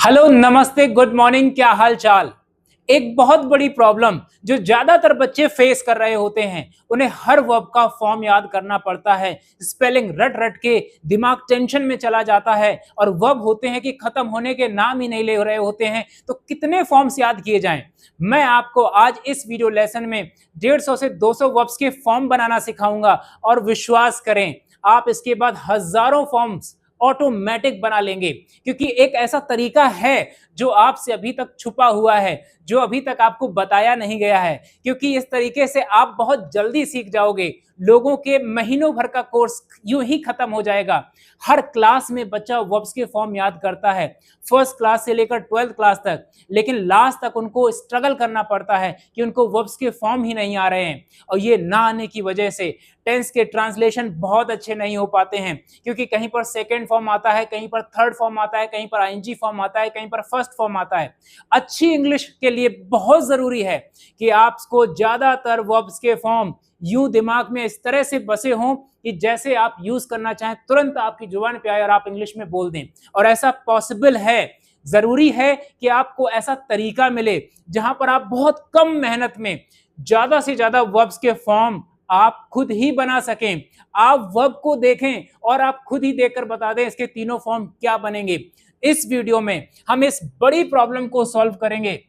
Hello, नमस्ते, good morning. क्या हाल चाल। एक बहुत बड़ी प्रॉब्लम जो ज्यादातर बच्चे फेस कर रहे होते हैं, उन्हें हर वर्ब का फॉर्म याद करना पड़ता है। स्पेलिंग रट रट के दिमाग टेंशन में चला जाता है और वर्ब होते हैं कि खत्म होने के नाम ही नहीं ले रहे होते हैं। तो कितने फॉर्म्स याद किए जाएं। मैं आपको आज इस वीडियो लेसन में 150 से 200 वर्ब्स के फॉर्म बनाना सिखाऊंगा और विश्वास करें, आप इसके बाद हजारों फॉर्म्स ऑटोमेटिक बना लेंगे, क्योंकि एक ऐसा तरीका है जो आपसे अभी तक छुपा हुआ है, जो अभी तक आपको बताया नहीं गया है। क्योंकि इस तरीके से आप बहुत जल्दी सीख जाओगे। लोगों के महीनों भर का कोर्स यूं ही खत्म हो जाएगा। हर क्लास में बच्चा वर्ब्स के फॉर्म याद करता है, फर्स्ट क्लास से लेकर 12th क्लास तक, लेकिन लास्ट तक उनको स्ट्रगल करना पड़ता है कि उनको वर्ब्स के फॉर्म ही नहीं आ रहे हैं। और ये ना आने की वजह से टेंस के ट्रांसलेशन बहुत अच्छे नहीं हो पाते हैं, क्योंकि कहीं पर सेकेंड फॉर्म आता है, कहीं पर थर्ड फॉर्म आता है, कहीं पर आईएनजी फॉर्म आता है, कहीं पर फर्स्ट फॉर्म आता है। अच्छी इंग्लिश के लिए बहुत जरूरी है कि आपको ज्यादातर वर्ब्स के फॉर्म यूं दिमाग में इस तरह से बसे हों कि जैसे आप यूज करना चाहें तुरंत आपकी जुबान पे आए और आप इंग्लिश में बोल दें। और ऐसा पॉसिबल है। जरूरी है कि आपको ऐसा तरीका मिले जहां पर आप बहुत कम मेहनत में ज्यादा से ज्यादा वर्ब्स के फॉर्म आप खुद ही बना सकें। आप वर्ब को देखें और आप खुद ही देखकर बता दें इसके तीनों फॉर्म क्या बनेंगे। इस वीडियो में हम इस बड़ी प्रॉब्लम को सॉल्व करेंगे।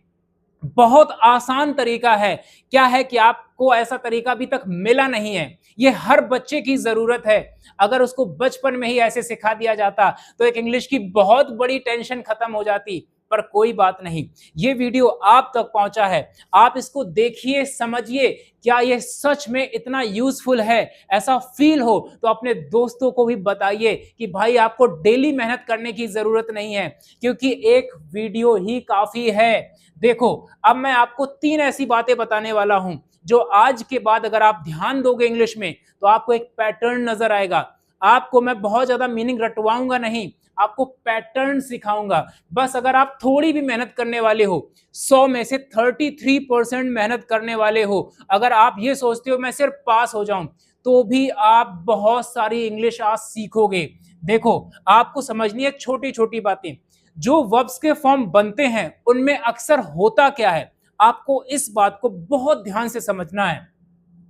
बहुत आसान तरीका है। क्या है कि आपको ऐसा तरीका अभी तक मिला नहीं है। ये हर बच्चे की जरूरत है। अगर उसको बचपन में ही ऐसे सिखा दिया जाता तो एक इंग्लिश की बहुत बड़ी टेंशन खत्म हो जाती। पर कोई बात नहीं, ये वीडियो आप तक पहुंचा है। आप इसको देखिए, समझिए, क्या ये सच में इतना यूजफुल है। ऐसा फील हो तो अपने दोस्तों को भी बताइए कि भाई आपको डेली मेहनत करने की जरूरत नहीं है, क्योंकि एक वीडियो ही काफी है। देखो, अब मैं आपको 3 ऐसी बातें बताने वाला हूं जो आज के बाद अगर आप ध्यान दोगे इंग्लिश में तो आपको एक पैटर्न नजर आएगा। आपको मैं बहुत ज्यादा मीनिंग रटवाऊंगा नहीं, आपको पैटर्न सिखाऊंगा। बस अगर आप थोड़ी भी मेहनत करने वाले हो, 100 में से 33% मेहनत करने वाले हो, अगर आप ये सोचते हो मैं सिर्फ पास हो जाऊं, तो भी आप बहुत सारी इंग्लिश आज सीखोगे। देखो, आपको समझनी है छोटी छोटी बातें। जो वर्ब्स के फॉर्म बनते हैं उनमें अक्सर होता क्या है, आपको इस बात को बहुत ध्यान से समझना है।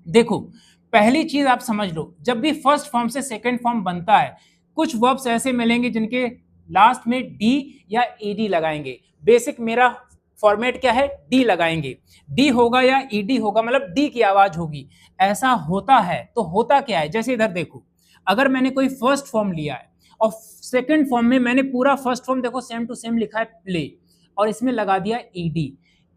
देखो, पहली चीज आप समझ लो, जब भी फर्स्ट फॉर्म से सेकंड फॉर्म बनता है, कुछ वर्ब्स ऐसे मिलेंगे जिनके लास्ट में डी या ईडी लगाएंगे। बेसिक मेरा फॉर्मेट क्या है, डी लगाएंगे। डी होगा या ईडी होगा, मतलब डी की आवाज होगी। ऐसा होता है तो होता क्या है, जैसे इधर देखो, अगर मैंने कोई फर्स्ट फॉर्म लिया है और सेकंड फॉर्म में मैंने पूरा फर्स्ट फॉर्म देखो सेम टू सेम लिखा है प्ले, और इसमें लगा दिया ईडी।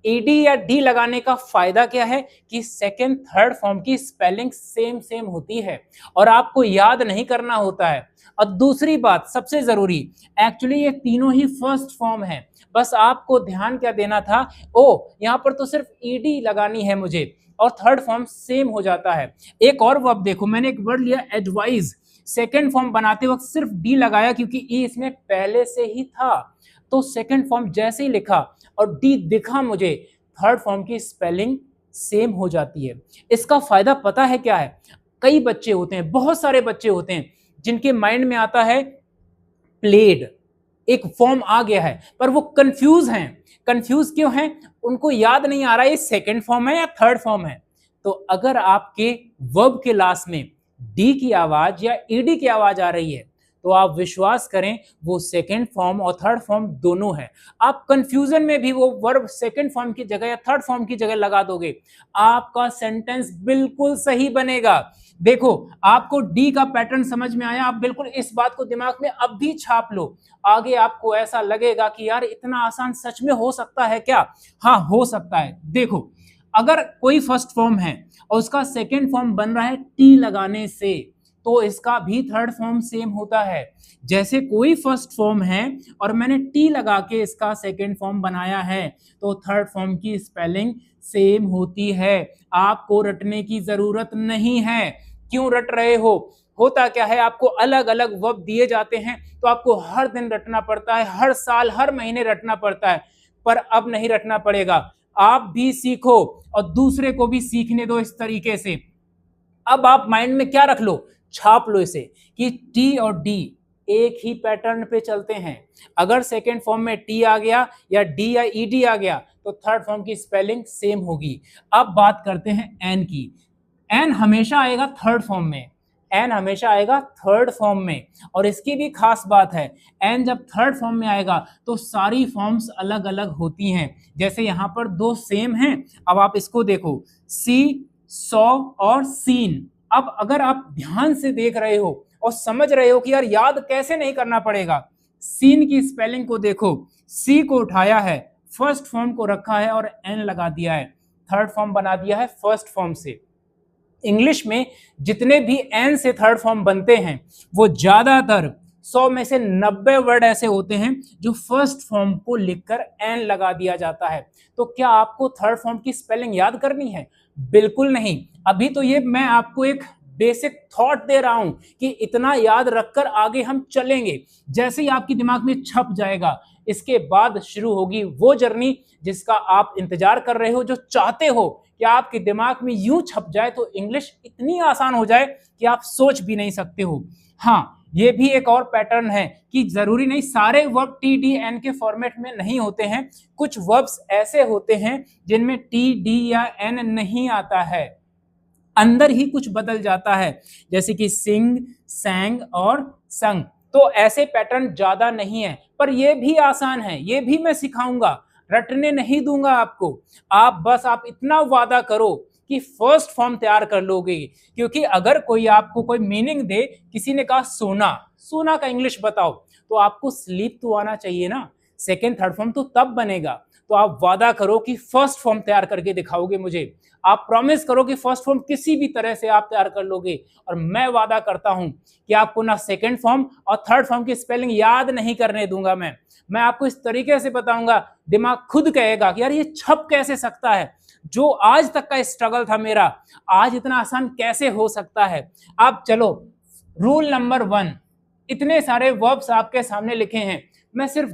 एडी या डी लगाने का फायदा क्या है कि सेकंड थर्ड फॉर्म की स्पेलिंग सेम सेम होती है और आपको याद नहीं करना होता है। और दूसरी बात सबसे जरूरी, एक्चुअली ये तीनों ही फर्स्ट फॉर्म है। बस आपको ध्यान क्या देना था, ओ यहाँ पर तो सिर्फ ईडी लगानी है मुझे, और थर्ड फॉर्म सेम हो जाता है। एक और वर्ब देखो, मैंने एक वर्ड लिया एडवाइज, सेकंड फॉर्म बनाते वक्त सिर्फ डी लगाया क्योंकि ई इसमें पहले से ही था। तो सेकंड फॉर्म जैसे ही लिखा और डी दिखा मुझे, थर्ड फॉर्म की स्पेलिंग सेम हो जाती है। इसका फायदा पता है क्या है, कई बच्चे होते हैं, बहुत सारे बच्चे होते हैं जिनके माइंड में आता है प्लेड, एक फॉर्म आ गया है, पर वो कंफ्यूज हैं। कंफ्यूज क्यों हैं, उनको याद नहीं आ रहा है ये सेकंड फॉर्म है या थर्ड फॉर्म है। तो अगर आपके वर्ब के लास्ट में डी की आवाज या ईडी की आवाज आ रही है तो आप विश्वास करें वो सेकंड फॉर्म और थर्ड फॉर्म दोनों है। आप कंफ्यूजन में भी वो वर्ब सेकंड फॉर्म की जगह या थर्ड फॉर्म की जगह लगा दोगे, आपका सेंटेंस बिल्कुल सही बनेगा। देखो, आपको डी का पैटर्न समझ में आया, आप बिल्कुल इस बात को दिमाग में अब भी छाप लो। आगे आपको ऐसा लगेगा कि यार इतना आसान सच में हो सकता है क्या। हाँ, हो सकता है। देखो, अगर कोई फर्स्ट फॉर्म है और उसका सेकंड फॉर्म बन रहा है टी लगाने से, तो इसका भी थर्ड फॉर्म सेम होता है। जैसे कोई फर्स्ट फॉर्म है और मैंने टी लगा के इसका सेकंड फॉर्म बनाया है, तो थर्ड फॉर्म की स्पेलिंग सेम होती है। आपको रटने की जरूरत नहीं है। क्यों रट रहे हो, होता क्या है, आपको अलग अलग वर्ब दिए जाते हैं तो आपको हर दिन रटना पड़ता है, हर साल हर महीने रटना पड़ता है। पर अब नहीं रटना पड़ेगा। आप भी सीखो और दूसरे को भी सीखने दो इस तरीके से। अब आप माइंड में क्या रख लो, छाप लो इसे कि टी और डी एक ही पैटर्न पे चलते हैं। अगर सेकेंड फॉर्म में टी आ गया या डी या ईडी आ गया तो थर्ड फॉर्म की स्पेलिंग सेम होगी। अब बात करते हैं एन की। एन हमेशा आएगा थर्ड फॉर्म में, एन हमेशा आएगा थर्ड फॉर्म में। और इसकी भी खास बात है, एन जब थर्ड फॉर्म में आएगा तो सारी फॉर्म्स अलग अलग होती हैं। जैसे यहाँ पर दो सेम हैं, अब आप इसको देखो, सी, सौ और सीन। अब अगर आप ध्यान से देख रहे हो और समझ रहे हो कि यार याद कैसे नहीं करना पड़ेगा, सीन की स्पेलिंग को देखो, सी को उठाया है, फर्स्ट फॉर्म को रखा है और एन लगा दिया है, थर्ड फॉर्म बना दिया है फर्स्ट फॉर्म से। इंग्लिश में जितने भी एन से थर्ड फॉर्म बनते हैं वो ज्यादातर 100 में से 90 वर्ड ऐसे होते हैं जो फर्स्ट फॉर्म को लिखकर एन लगा दिया जाता है। तो क्या आपको थर्ड फॉर्म की स्पेलिंग याद करनी है? बिल्कुल नहीं। अभी तो ये मैं आपको एक बेसिक थॉट दे रहा हूं कि इतना याद रखकर आगे हम चलेंगे। जैसे ही आपके दिमाग में छप जाएगा, इसके बाद शुरू होगी वो जर्नी जिसका आप इंतजार कर रहे हो, जो चाहते हो कि आपके दिमाग में यूं छप जाए तो इंग्लिश इतनी आसान हो जाए कि आप सोच भी नहीं सकते हो। हाँ, ये भी एक और पैटर्न है कि जरूरी नहीं सारे वर्ब टी डी एन के फॉर्मेट में नहीं होते हैं। कुछ वर्ब्स ऐसे होते हैं जिनमें टी डी या एन नहीं आता है, अंदर ही कुछ बदल जाता है, जैसे कि सिंग, सैंग और संग। तो ऐसे पैटर्न ज्यादा नहीं है, पर ये भी आसान है, ये भी मैं सिखाऊंगा, रटने नहीं दूंगा आपको। आप इतना वादा करो कि फर्स्ट फॉर्म तैयार कर लोगे। क्योंकि अगर कोई आपको कोई मीनिंग दे, किसी ने कहा सोना, सोना का इंग्लिश बताओ, तो आपको स्लीप तो आना चाहिए ना, सेकेंड थर्ड फॉर्म तो तब बनेगा। तो आप वादा करो कि फर्स्ट फॉर्म तैयार करके दिखाओगे मुझे, आप प्रॉमिस करो कि फर्स्ट फॉर्म किसी भी तरह से आप तैयार कर लोगे। और मैं वादा करता हूं कि आपको ना सेकेंड फॉर्म और थर्ड फॉर्म की स्पेलिंग याद नहीं करने दूंगा। मैं आपको इस तरीके से बताऊंगा, दिमाग खुद कहेगा कि यार ये छप कैसे सकता है, जो आज तक का स्ट्रगल था मेरा, आज इतना आसान कैसे हो सकता है। अब चलो, रूल नंबर 1, इतने सारे वर्ब्स आपके सामने लिखे हैं, मैं सिर्फ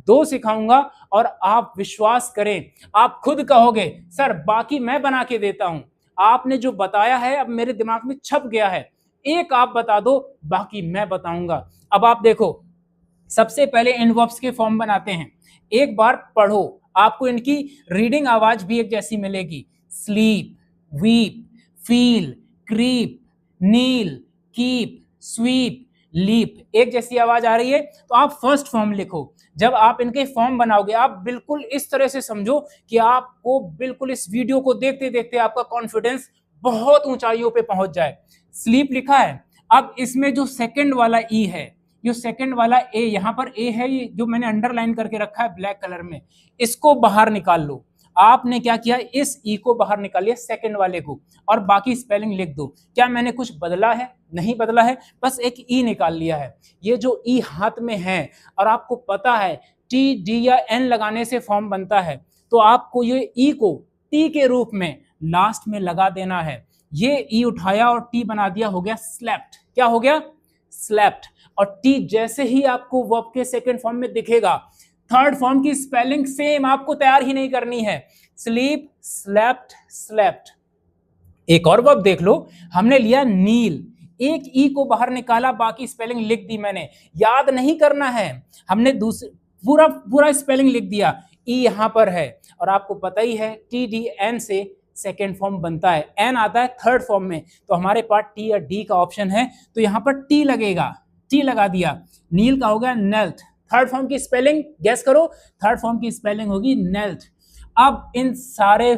दो सिखाऊंगा और आप विश्वास करें, आप खुद कहोगे सर बाकी मैं बना के देता हूं, आपने जो बताया है अब मेरे दिमाग में छप गया है, एक आप बता दो बाकी मैं बताऊंगा। अब आप देखो, सबसे पहले इन वर्ब्स के फॉर्म बनाते हैं। एक बार पढ़ो, आपको इनकी रीडिंग आवाज भी एक जैसी मिलेगी। स्लीप, वीप, फील, क्रीप, नील, कीप, स्वीप, लीप, एक जैसी आवाज आ रही है। तो आप फर्स्ट फॉर्म लिखो। जब आप इनके फॉर्म बनाओगे, आप बिल्कुल इस तरह से समझो कि आपको बिल्कुल इस वीडियो को देखते देखते आपका कॉन्फिडेंस बहुत ऊंचाइयों पे पहुंच जाए। स्लीप लिखा है, अब इसमें जो सेकंड वाला ई है, जो सेकंड वाला ए, यहाँ पर ए है, ये जो मैंने अंडरलाइन करके रखा है ब्लैक कलर में, इसको बाहर निकाल लो। आपने क्या किया, इस ई को बाहर निकालिए सेकंड वाले को, और बाकी स्पेलिंग लिख दो। क्या मैंने कुछ बदला है? नहीं बदला है, बस एक ई निकाल लिया है। ये जो ई हाथ में है और आपको पता है टी डी या एन लगाने से फॉर्म बनता है, तो आपको ये ई को टी के रूप में लास्ट में लगा देना है। ये ई उठाया और टी बना दिया, हो गया स्लेप्ट। क्या हो गया? स्लेप्ट। और टी जैसे ही आपको वर्ब के सेकंड फॉर्म में दिखेगा, थर्ड फॉर्म की स्पेलिंग सेम, आपको तैयार ही नहीं करनी है। Sleep, slept, slept. एक और वर्ब देख लो, हमने लिया नील, एक ई को बाहर निकाला, बाकी स्पेलिंग लिख दी मैंने, याद नहीं करना है, हमने दूसरे पूरा स्पेलिंग लिख दिया। ई यहां पर है और आपको पता ही है टी डी एन से सेकेंड फॉर्म बनता है, एन आता है थर्ड फॉर्म में, तो हमारे पास टी या डी का ऑप्शन है, तो यहां पर टी लगेगा, टी लगा दिया। नील का हो गया नेल्थ। थर्ड फॉर्म की स्पेलिंग गैस करो, थर्ड फॉर्म की स्पेलिंग होगी नेल्थ। अब इन सारे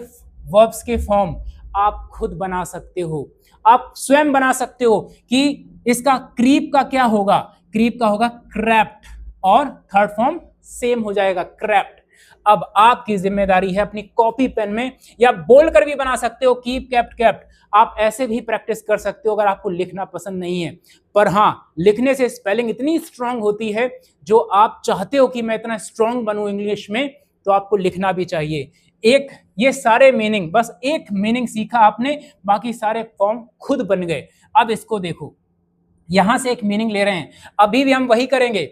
वर्ब्स के फॉर्म आप खुद बना सकते हो, आप स्वयं बना सकते हो कि इसका क्रीप का क्या होगा, क्रीप का होगा क्रैप्ट, और थर्ड फॉर्म सेम हो जाएगा क्रैप्ट। अब आपकी जिम्मेदारी है अपनी कॉपी पेन में, या बोलकर भी बना सकते हो कीप, कैप्ट, कैप्ट, आप ऐसे भी प्रैक्टिस कर सकते हो अगर आपको लिखना पसंद नहीं है। पर हाँ, लिखने से स्पेलिंग इतनी स्ट्रांग होती है, जो आप चाहते हो कि मैं इतना स्ट्रांग बनूं इंग्लिश में, तो आपको लिखना भी चाहिए। एक ये सारे मीनिंग, बस एक मीनिंग सीखा आपने, बाकी सारे फॉर्म खुद बन गए। अब इसको देखो, यहां से एक मीनिंग ले रहे हैं, अभी भी हम वही करेंगे।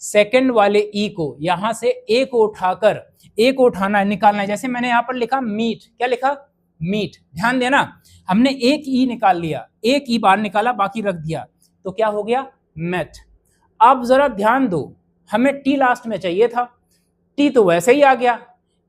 सेकंड वाले ई को, यहां से ए को उठाकर, ए को उठाना है, निकालना है। जैसे मैंने यहां पर लिखा मीट, क्या लिखा? मीट। ध्यान देना, हमने एक ई निकाल लिया, एक ई बाहर निकाला, बाकी रख दिया, तो क्या हो गया? मेट। अब जरा ध्यान दो, हमें टी लास्ट में चाहिए था, टी तो वैसे ही आ गया।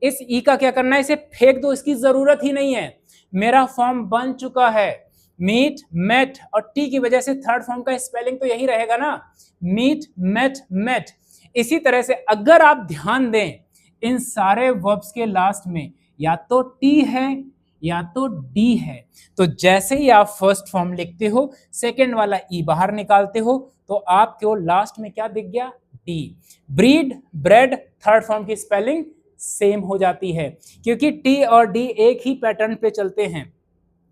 इस ई का क्या करना है, इसे फेंक दो, इसकी जरूरत ही नहीं है, मेरा फॉर्म बन चुका है। मीट मेट और टी की वजह से थर्ड फॉर्म का स्पेलिंग तो यही रहेगा ना, मीट मेट मेट। इसी तरह से अगर आप ध्यान दें, इन सारे वर्ब्स के लास्ट में या तो टी है या तो डी है। तो जैसे ही आप फर्स्ट फॉर्म लिखते हो, सेकंड वाला ई बाहर निकालते हो, तो आपको लास्ट में क्या दिख गया, D. Breed bread third form की स्पेलिंग सेम हो जाती है, क्योंकि टी और डी एक ही पैटर्न पे चलते हैं।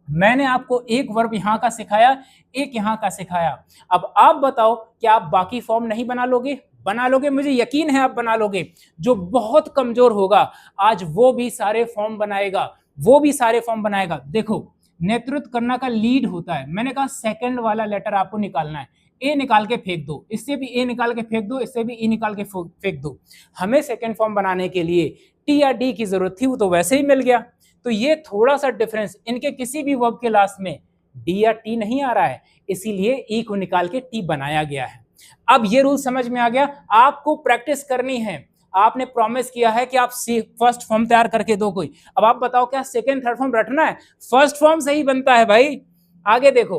मैंने आपको एक वर्ब यहां का सिखाया, एक यहां का सिखाया। अब आप बताओ, क्या आप बाकी फॉर्म नहीं बना लोगे? बना लोगे, मुझे यकीन है आप बना लोगे। जो बहुत कमजोर होगा आज वो भी सारे फॉर्म बनाएगा, वो भी सारे फॉर्म बनाएगा। देखो, नेतृत्व करना का लीड होता है, मैंने कहा सेकंड वाला लेटर आपको निकालना है, ए निकाल के फेंक दो, इससे भी ए निकाल के फेंक दो, इससे भी ई निकाल के फेंक दो। हमें सेकंड फॉर्म बनाने के लिए टी या डी की जरूरत थी, वो तो वैसे ही मिल गया। तो ये थोड़ा सा डिफरेंस, इनके किसी भी वर्ब के लास्ट में डी या टी नहीं आ रहा है, इसीलिए ई को निकाल के टी बनाया गया है। अब ये रूल समझ में आ गया, आपको प्रैक्टिस करनी है। आपने प्रॉमिस किया है कि आप फर्स्ट फॉर्म तैयार करके दो कोई। अब आप बताओ, क्या सेकंड थर्ड फॉर्म रटना है? फर्स्ट फॉर्म से ही बनता है भाई। आगे देखो,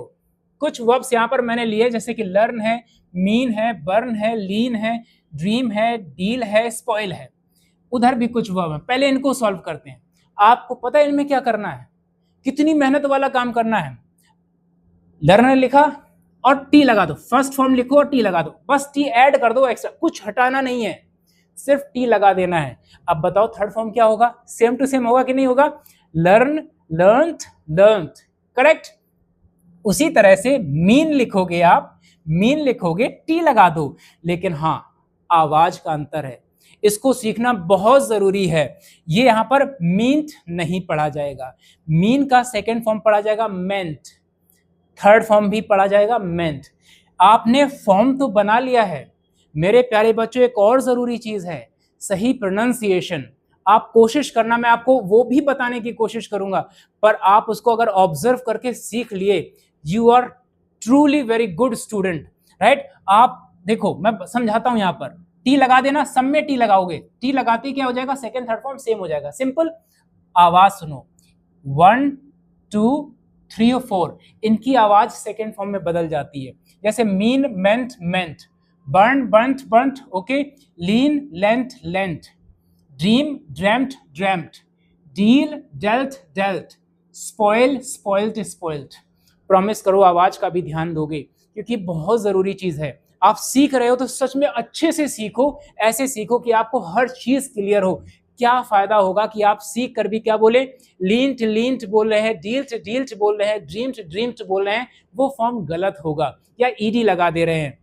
कुछ वर्ब्स यहां पर मैंने लिए, जैसे कि लर्न है, मीन है, बर्न है, लीन है, ड्रीम है, डील है, स्पॉइल है। उधर भी कुछ वर्ब है, पहले इनको सॉल्व करते हैं। आपको पता है इनमें क्या करना है, कितनी मेहनत वाला काम करना है। लर्नर लिखा और टी लगा दो, फर्स्ट फॉर्म लिखो और टी लगा दो, बस टी ऐड कर दो, एक्स्ट्रा कुछ हटाना नहीं है, सिर्फ टी लगा देना है। अब बताओ थर्ड फॉर्म क्या होगा, सेम टू सेम होगा कि नहीं होगा? Learn learned learned, correct. उसी तरह से मीन लिखोगे, आप मीन लिखोगे, टी लगा दो, लेकिन हाँ आवाज का अंतर है, इसको सीखना बहुत जरूरी है। ये यहां पर मींट नहीं पढ़ा जाएगा, मीन का सेकंड फॉर्म पढ़ा जाएगा मेंट, थर्ड फॉर्म भी पढ़ा जाएगा मेंट। आपने फॉर्म तो बना लिया है मेरे प्यारे बच्चों, एक और जरूरी चीज है सही प्रोनाउंसिएशन। आप कोशिश करना, मैं आपको वो भी बताने की कोशिश करूंगा, पर आप उसको अगर ऑब्जर्व करके सीख लिए, you are truly very good student, right. आप देखो, मैं समझाता हूं, यहां पर टी लगा देना, सब में टी लगाओगे, टी लगाते क्या हो जाएगा, सेकंड थर्ड फॉर्म सेम हो जाएगा, सिंपल। आवाज सुनो, 1 2 3 और 4, इनकी आवाज सेकंड फॉर्म में बदल जाती है, जैसे mean meant meant, burn burnt burnt, okay, lean leant leant, dream dreamt dreamt, deal dealt dealt, spoil spoiled spoiled. Promise करो आवाज का भी ध्यान दोगे, क्योंकि बहुत जरूरी चीज है। आप सीख रहे हो तो सच में अच्छे से सीखो, ऐसे सीखो कि आपको हर चीज क्लियर हो। क्या फायदा होगा कि आप सीख कर भी क्या बोले, लींट लींट बोल रहे हैं, डील्ट डील्ट बोल रहे हैं, ड्रीम्ट ड्रीम्ट बोल रहे हैं, वो फॉर्म गलत होगा, या ईडी लगा दे रहे हैं।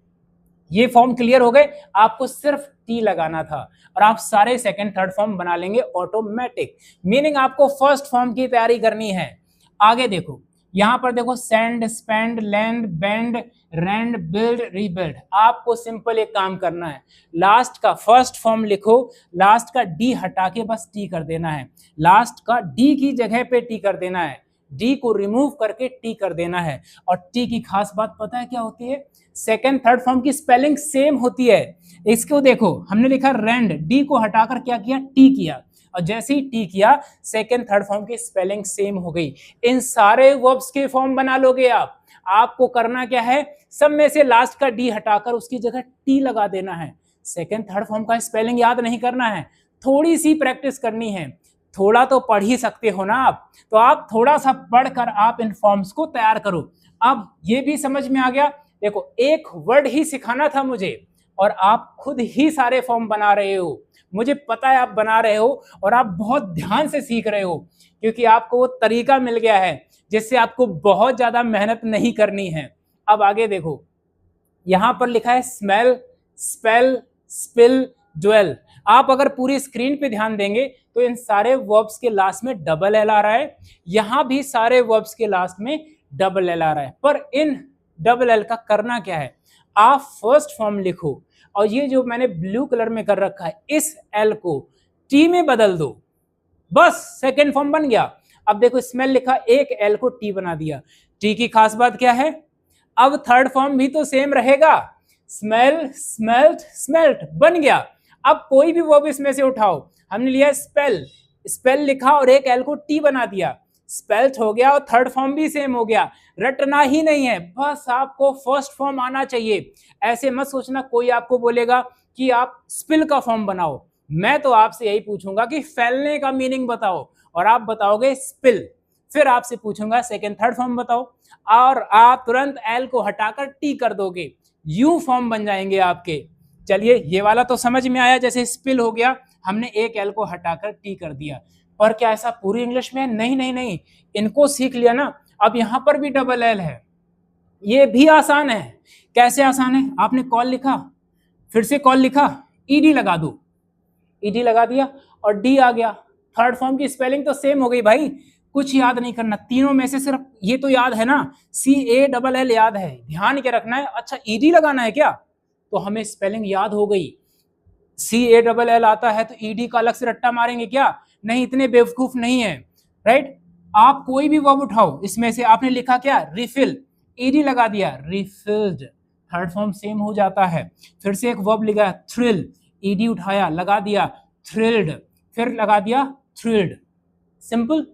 ये फॉर्म क्लियर हो गए, आपको सिर्फ टी लगाना था और आप सारे सेकंड थर्ड फॉर्म बना लेंगे ऑटोमेटिक। मीनिंग आपको फर्स्ट फॉर्म की तैयारी करनी है। आगे देखो, यहां पर देखो, send spend land bend rend build rebuild. आपको सिंपल एक काम करना है, लास्ट का फर्स्ट फॉर्म लिखो, लास्ट का डी हटा के बस टी कर देना है, लास्ट का डी की जगह पे टी कर देना है, डी को रिमूव करके टी कर देना है। और टी की खास बात पता है क्या होती है, सेकंड थर्ड फॉर्म की स्पेलिंग सेम होती है। इसको देखो, हमने लिखा रेंड, डी को हटाकर क्या किया, टी किया, और जैसे ही टी किया सेकंड थर्ड फॉर्म की स्पेलिंग सेम हो गई। इन सारे वर्ब्स के फॉर्म बना लोगे आप। आपको करना क्या है, सब में से लास्ट का डी हटाकर उसकी जगह टी लगा देना है। सेकंड थर्ड फॉर्म का स्पेलिंग याद नहीं करना है, थोड़ी सी प्रैक्टिस करनी है। थोड़ा तो पढ़ ही सकते हो ना आप, तो आप थोड़ा सा पढ़कर आप इन फॉर्म्स को तैयार करो। अब ये भी समझ में आ गया, देखो एक वर्ड ही सिखाना था मुझे और आप खुद ही सारे फॉर्म बना रहे हो। मुझे पता है आप बना रहे हो और आप बहुत ध्यान से सीख रहे हो, क्योंकि आपको वो तरीका मिल गया है जिससे आपको बहुत ज्यादा मेहनत नहीं करनी है। अब आगे देखो, यहां पर लिखा है स्मेल स्पेल स्पिल ड्वेल। आप अगर पूरी स्क्रीन पे ध्यान देंगे तो इन सारे वर्ब्स के लास्ट में डबल एल आ रहा है, यहां भी सारे वर्ब्स के लास्ट में डबल एल आ रहा है। पर इन डबल एल का करना क्या है, आप फर्स्ट फॉर्म लिखो और ये जो मैंने ब्लू कलर में कर रखा है इस एल को टी में बदल दो, बस सेकंड फॉर्म बन गया। अब देखो स्मेल लिखा, एक एल को टी बना दिया। टी की खास बात क्या है, अब थर्ड फॉर्म भी तो सेम रहेगा, स्मेल, स्मेल्ट, स्मेल्ट बन गया। अब कोई भी वर्ब इसमें से उठाओ, हमने लिया स्पेल, स्पेल लिखा और एक एल को टी बना दिया, स्पेल्ट हो गया और थर्ड फॉर्म भी सेम हो गया। रटना ही नहीं है, बस आपको फर्स्ट फॉर्म आना चाहिए। ऐसे मत सोचना कोई आपको बोलेगा कि आप स्पिल का फॉर्म बनाओ, मैं तो आपसे यही पूछूंगा कि फैलने का मीनिंग बताओ और आप बताओगे स्पिल, फिर आपसे पूछूंगा सेकंड थर्ड फॉर्म बताओ और आप तुरंत एल को हटाकर टी कर दोगे, यू फॉर्म बन जाएंगे आपके। चलिए ये वाला तो समझ में आया, जैसे स्पिल हो गया हमने एक एल को हटाकर टी कर दिया। पर क्या ऐसा पूरी इंग्लिश में? नहीं नहीं नहीं, इनको सीख लिया ना, अब यहां पर भी डबल एल है, ये भी आसान है। कैसे आसान है? आपने कॉल लिखा, फिर से कॉल लिखा, ईडी लगा दो, ईडी लगा दिया और डी आ गया, थर्ड फॉर्म की स्पेलिंग तो सेम हो गई भाई, कुछ याद नहीं करना, तीनों में से सिर्फ ये तो याद है ना, सी ए डबल एल याद है, ध्यान क्या रखना है, अच्छा ईडी लगाना है क्या, तो हमें स्पेलिंग याद हो गई, सी ए डबल एल आता है तो ईडी का अलग से रट्टा मारेंगे क्या? नहीं, इतने बेवकूफ नहीं है, राइट। आप कोई भी वर्ब उठाओ, इसमें से आपने लिखा क्या? रिफिल, ईडी लगा दिया, रिफिल्ड, थर्ड फॉर्म सेम हो जाता है। फिर से एक वर्ब लिखा थ्रिल, ईडी उठाया लगा दिया थ्रिल्ड, फिर लगा दिया थ्रिल्ड, सिंपल।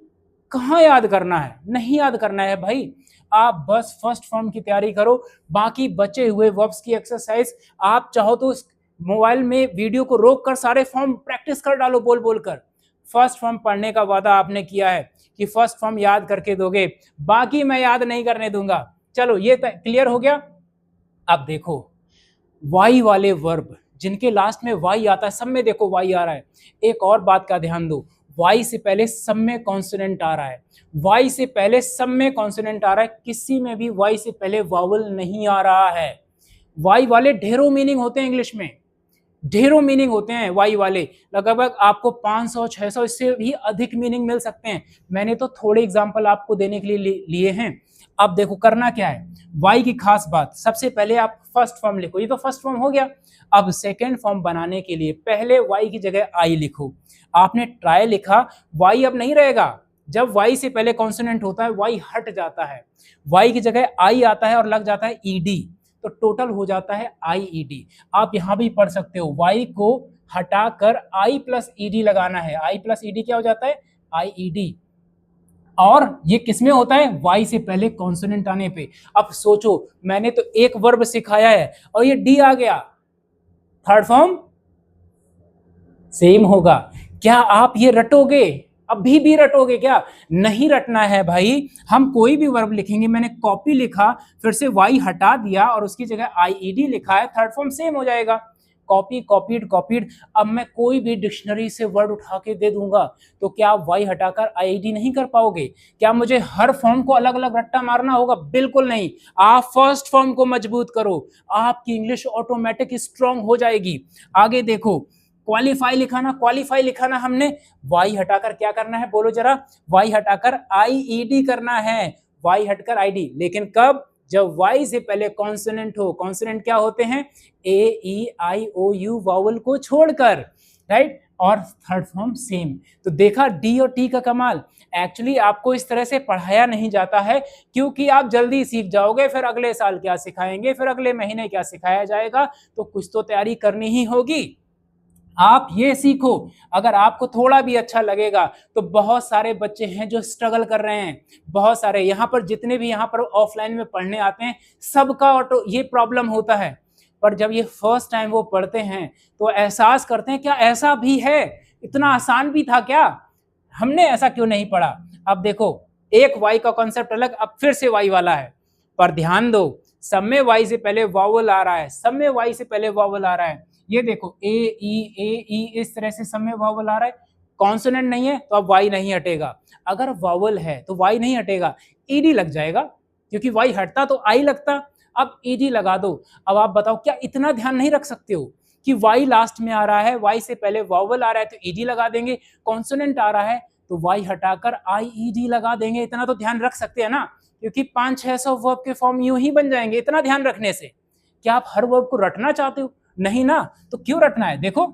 कहाँ याद करना है? नहीं याद करना है भाई, आप बस फर्स्ट फॉर्म की तैयारी करो, बाकी बचे हुए वर्ब्स की एक्सरसाइज आप चाहो तो मोबाइल में वीडियो को रोक कर सारे फॉर्म प्रैक्टिस कर डालो बोल बोल कर। फर्स्ट फॉर्म पढ़ने का वादा आपने किया है कि फर्स्ट फॉर्म याद करके दोगे, बाकी मैं याद नहीं करने दूंगा। चलो ये क्लियर हो गया। अब देखो वाई वाले वर्ब जिनके लास्ट में वाई आता है, सब में देखो वाई आ रहा है, एक और बात का ध्यान दो, वाई से पहले सब में कॉन्सोनेंट आ रहा है, वाई से पहले सब में कॉन्सोनेंट आ रहा है, किसी में भी वाई से पहले वावल नहीं आ रहा है। वाई वाले ढेरों मीनिंग होते हैं इंग्लिश में, ढेरों मीनिंग होते हैं वाई वाले, लगभग आपको 500 600 इससे भी अधिक मीनिंग मिल सकते हैं। मैंने तो थोड़े एग्जांपल आपको देने के लिए लिए हैं। अब देखो करना क्या है, वाई की खास बात, सबसे पहले आप फर्स्ट फॉर्म लिखो, ये तो फर्स्ट फॉर्म हो गया। अब सेकेंड फॉर्म बनाने के लिए पहले वाई की जगह आई लिखो। आपने ट्राई लिखा, वाई अब नहीं रहेगा, जब वाई से पहले कॉन्सोनेंट होता है वाई हट जाता है, वाई की जगह आई आता है और लग जाता है ईडी, तो टोटल हो जाता है IED। आप यहां भी पढ़ सकते हो, y को हटाकर I प्लस ईडी लगाना है, I प्लस ईडी क्या हो जाता है? IED। और ये किसमें होता है? y से पहले कॉन्सोनेंट आने पे। अब सोचो मैंने तो एक वर्ब सिखाया है और ये D आ गया, थर्ड फॉर्म सेम होगा। क्या आप ये रटोगे? अभी भी रटोगे क्या? नहीं रटना है भाई, हम कोई भी वर्ब लिखेंगे, मैंने कॉपी लिखा फिर से वाई हटा दिया और उसकी जगह IED लिखा है, थर्ड फॉर्म सेम हो जाएगा। Copy copied copied. अब मैं कोई भी डिक्शनरी से वर्ड उठा के दे दूंगा तो क्या आप वाई हटाकर IED नहीं कर पाओगे? क्या मुझे हर फॉर्म को अलग अलग रट्टा मारना होगा? बिल्कुल नहीं, आप फर्स्ट फॉर्म को मजबूत करो, आपकी इंग्लिश ऑटोमेटिक स्ट्रांग हो जाएगी। आगे देखो, क्वालिफाई लिखा ना, क्वालिफाई लिखा ना हमने, वाई हटाकर क्या करना है बोलो जरा? वाई हटाकर IED करना है, वाई हटकर ID, लेकिन कब? जब वाई से पहले कॉन्सोनेंट हो। कॉन्सोनेंट क्या होते हैं? AEIOU वावल को छोड़कर, राइट। और थर्ड फॉर्म सेम। तो देखा D और T का कमाल। एक्चुअली आपको इस तरह से पढ़ाया नहीं जाता है क्योंकि आप जल्दी सीख जाओगे, फिर अगले साल क्या सिखाएंगे, फिर अगले महीने क्या सिखाया जाएगा, तो कुछ तो तैयारी करनी ही होगी। आप ये सीखो, अगर आपको थोड़ा भी अच्छा लगेगा तो बहुत सारे बच्चे हैं जो स्ट्रगल कर रहे हैं, बहुत सारे यहाँ पर जितने भी यहाँ पर ऑफलाइन में पढ़ने आते हैं सबका ऑटो ये प्रॉब्लम होता है, पर जब ये फर्स्ट टाइम वो पढ़ते हैं तो एहसास करते हैं क्या ऐसा भी है, इतना आसान भी था क्या, हमने ऐसा क्यों नहीं पढ़ा। अब देखो एक वाई का कॉन्सेप्ट अलग, अब फिर से वाई वाला है, पर ध्यान दो सब में वाई से पहले वावल आ रहा है, सब में वाई से पहले वावल आ रहा है। ये देखो ए ई इस तरह से सब में वावल आ रहा है, कॉन्सोनेंट नहीं है तो अब वाई नहीं हटेगा, अगर वावल है तो वाई नहीं हटेगा, ईडी लग जाएगा, क्योंकि वाई हटता तो आई लगता, अब ईडी लगा दो। अब आप बताओ क्या इतना ध्यान नहीं रख सकते हो कि वाई लास्ट में आ रहा है, वाई से पहले वावल आ रहा है तो ईडी लगा देंगे, कॉन्सोनेंट आ रहा है तो वाई हटाकर IED लगा देंगे, इतना तो ध्यान रख सकते हैं ना, क्योंकि 500-600 वर्ब के फॉर्म यूं ही बन जाएंगे इतना ध्यान रखने से। क्या आप हर वर्ब को रटना चाहते हो? नहीं ना, तो क्यों रटना है। देखो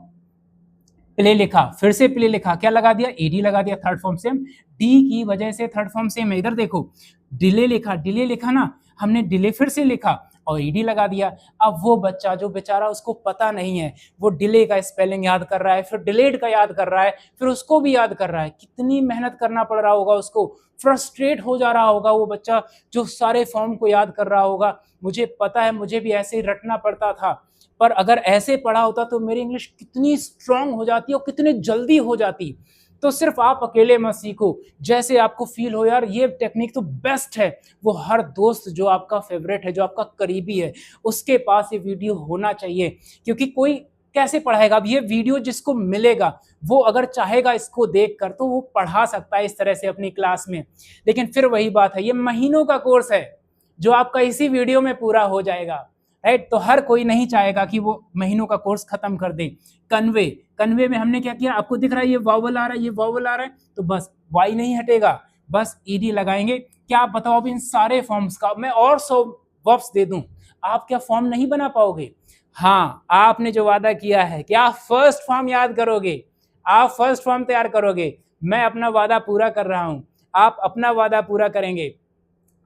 प्ले लिखा, फिर से प्ले लिखा, क्या लगा दिया? ED लगा दिया, थर्ड फॉर्म सेम, D की वजह से थर्ड फॉर्म सेम है। इधर देखो डिले लिखा, डिले लिखा ना हमने, डिले फिर से लिखा, और ईडी लगा दिया। अब वो बच्चा जो बेचारा उसको पता नहीं है, वो डिले का स्पेलिंग याद कर रहा है, फिर डिलेड का याद कर रहा है, फिर उसको भी याद कर रहा है। कितनी मेहनत करना पड़ रहा होगा उसको, फ्रस्ट्रेट हो जा रहा होगा वो बच्चा जो सारे फॉर्म को याद कर रहा होगा। मुझे पता है, मुझे भी ऐसे ही रटना पड़ता था, पर अगर ऐसे पढ़ा होता तो मेरी इंग्लिश कितनी स्ट्रांग हो जाती और कितनी जल्दी हो जाती। तो सिर्फ आप अकेले मत सीखो, जैसे आपको फील हो यार ये टेक्निक तो बेस्ट है, वो हर दोस्त जो आपका फेवरेट है, जो आपका करीबी है, उसके पास ये वीडियो होना चाहिए। क्योंकि कोई कैसे पढ़ाएगा? अब ये वीडियो जिसको मिलेगा वो अगर चाहेगा इसको देखकर तो वो पढ़ा सकता है इस तरह से अपनी क्लास में। लेकिन फिर वही बात है, ये महीनों का कोर्स है जो आपका इसी वीडियो में पूरा हो जाएगा, राइट? तो हर कोई नहीं चाहेगा कि वो महीनों का कोर्स खत्म कर दे। कन्वे में हमने क्या किया? आपको दिख रहा है ये वावल आ रहा है, ये वावल आ रहा है, तो बस वाई नहीं हटेगा, बस ईडी लगाएंगे। क्या आप बताओ, अब इन सारे फॉर्म्स का मैं और 100 वर्ब्स दे दूं, आप क्या फॉर्म नहीं बना पाओगे? हाँ, आपने जो वादा किया है कि आप फर्स्ट फॉर्म याद करोगे, आप फर्स्ट फॉर्म तैयार करोगे। मैं अपना वादा पूरा कर रहा हूं, आप अपना वादा पूरा करेंगे,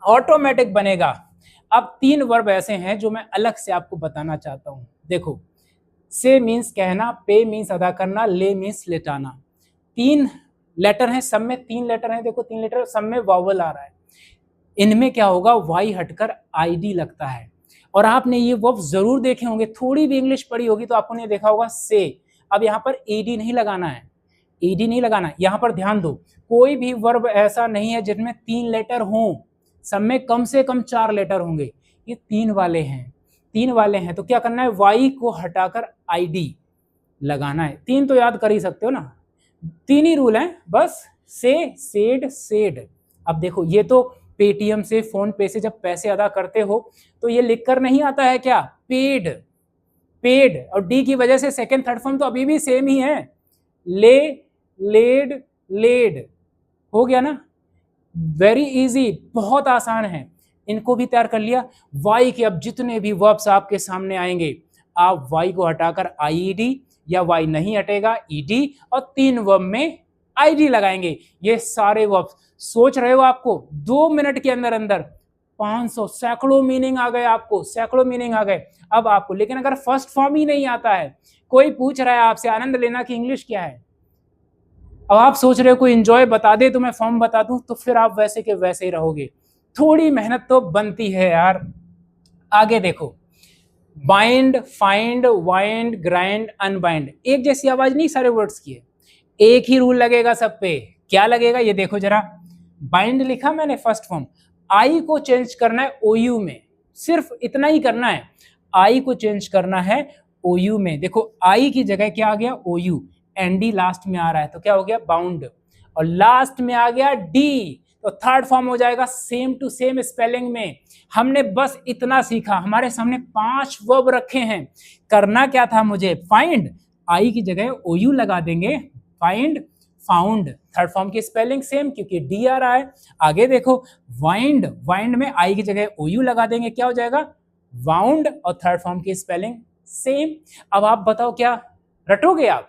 ऑटोमेटिक बनेगा। अब 3 वर्ब ऐसे हैं जो मैं अलग से आपको बताना चाहता हूं। देखो, से मीन्स कहना, पे मीन्स अदा करना, ले मीन्स लेटाना। 3 लेटर हैं, सब में 3 लेटर हैं। देखो 3 लेटर, सब में वावल आ रहा है। इनमें क्या होगा? वाई हटकर आईडी लगता है। और आपने ये वर्ब जरूर देखे होंगे, थोड़ी भी इंग्लिश पढ़ी होगी तो आपने देखा होगा से। अब यहाँ पर ईडी नहीं लगाना है, ईडी नहीं लगाना। यहाँ पर ध्यान दो, कोई भी वर्ब ऐसा नहीं है जिनमें 3 लेटर हों, सब में कम से कम 4 लेटर होंगे। ये 3 वाले हैं, 3 वाले हैं। तो क्या करना है? वाई को हटाकर आईडी लगाना है। 3 तो याद कर ही सकते हो ना, 3 ही रूल हैं बस, से, सेड, सेड। अब देखो, ये तो पेटीएम से, फोन पे से जब पैसे अदा करते हो तो ये लिखकर नहीं आता है क्या? Paid, paid. और डी की वजह से सेकंड थर्ड फॉर्म तो अभी भी सेम ही है, ले, लेड, लेड। हो गया ना? वेरी इजी, बहुत आसान है। इनको भी तैयार कर लिया। वाई के अब जितने भी वर्ब्स आपके सामने आएंगे, आप वाई को हटाकर आईडी, या वाई नहीं हटेगा ईडी, और 3 वर्ब में आईडी लगाएंगे। ये सारे वर्ब्स, सोच रहे हो आपको 2 मिनट के अंदर अंदर 500 सैकड़ों मीनिंग आ गए, आपको सैकड़ों मीनिंग आ गए अब आपको। लेकिन अगर फर्स्ट फॉर्म ही नहीं आता है, कोई पूछ रहा है आपसे आनंद लेना की इंग्लिश क्या है, अब आप सोच रहे हो कोई एंजॉय बता दे तो मैं फॉर्म बता दूं, तो फिर आप वैसे के वैसे ही रहोगे। थोड़ी मेहनत तो बनती है यार। आगे देखो, bind, find, wind, grind, unbind, एक जैसी आवाज नहीं सारे वर्ड्स की है, एक ही रूल लगेगा सब पे। क्या लगेगा ये देखो जरा। बाइंड लिखा मैंने फर्स्ट फॉर्म, आई को चेंज करना है ओयू में, सिर्फ इतना ही करना है, आई को चेंज करना है ओयू में। देखो आई की जगह क्या आ गया? ओयू। एनडी लास्ट में आ रहा है तो क्या हो गया? बाउंड। और लास्ट में आ गया डी, तो थर्ड फॉर्म हो जाएगा सेम टू सेम स्पेलिंग में। हमने बस इतना सीखा, हमारे सामने 5 वर्ब रखे हैं, करना क्या था मुझे? फाइंड, आई की जगह ओयू लगा देंगे, फाइंड, फाउंड। थर्ड फॉर्म की स्पेलिंग सेम क्योंकि डी आ रहा है। आगे देखो, वाइंड, वाइंड में आई की जगह ओयू लगा देंगे, क्या हो जाएगा? वाउंड। और थर्ड फॉर्म की स्पेलिंग सेम। अब आप बताओ क्या रटोगे आप?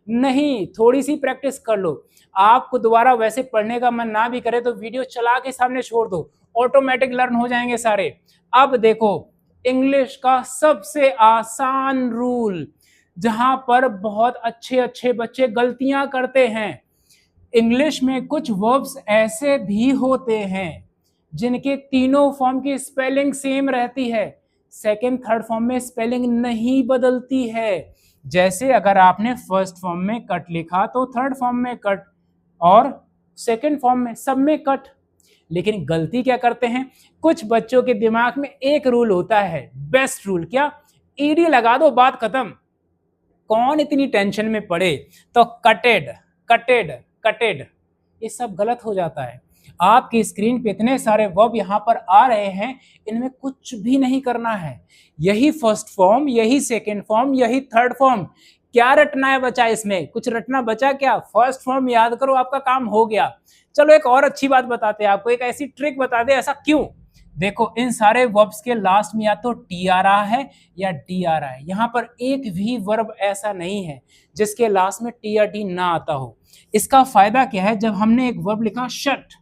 नहीं, थोड़ी सी प्रैक्टिस कर लो। आपको दोबारा वैसे पढ़ने का मन ना भी करे तो वीडियो चला के सामने छोड़ दो, ऑटोमेटिक लर्न हो जाएंगे सारे। अब देखो, इंग्लिश का सबसे आसान रूल, जहां पर बहुत अच्छे अच्छे बच्चे गलतियां करते हैं। इंग्लिश में कुछ वर्ब्स ऐसे भी होते हैं जिनके तीनों फॉर्म की स्पेलिंग सेम रहती है, सेकंड थर्ड फॉर्म में स्पेलिंग नहीं बदलती है। जैसे अगर आपने फर्स्ट फॉर्म में कट लिखा तो थर्ड फॉर्म में कट, और सेकंड फॉर्म में, सब में कट। लेकिन गलती क्या करते हैं, कुछ बच्चों के दिमाग में एक रूल होता है, बेस्ट रूल, क्या? ईडी लगा दो, बात खत्म, कौन इतनी टेंशन में पड़े। तो कटेड, कटेड, कटेड, ये सब गलत हो जाता है। आपकी स्क्रीन पे इतने सारे वर्ब यहाँ पर आ रहे हैं, इनमें कुछ भी नहीं करना है, यही फर्स्ट फॉर्म, यही सेकंड फॉर्म, यही थर्ड फॉर्म। क्या रटना है बचा इसमें? कुछ रटना बचा क्या? फर्स्ट फॉर्म याद करो, आपका काम हो गया। चलो एक और अच्छी बात बताते हैं आपको, एक ऐसी ट्रिक बता दे। ऐसा क्यों? देखो, इन सारे वर्ब्स के लास्ट में या तो टी आ रहा है या डी आ रहा है। यहाँ पर एक भी वर्ब ऐसा नहीं है जिसके लास्ट में टी या डी ना आता हो। इसका फायदा क्या है? जब हमने एक वर्ब लिखा शट,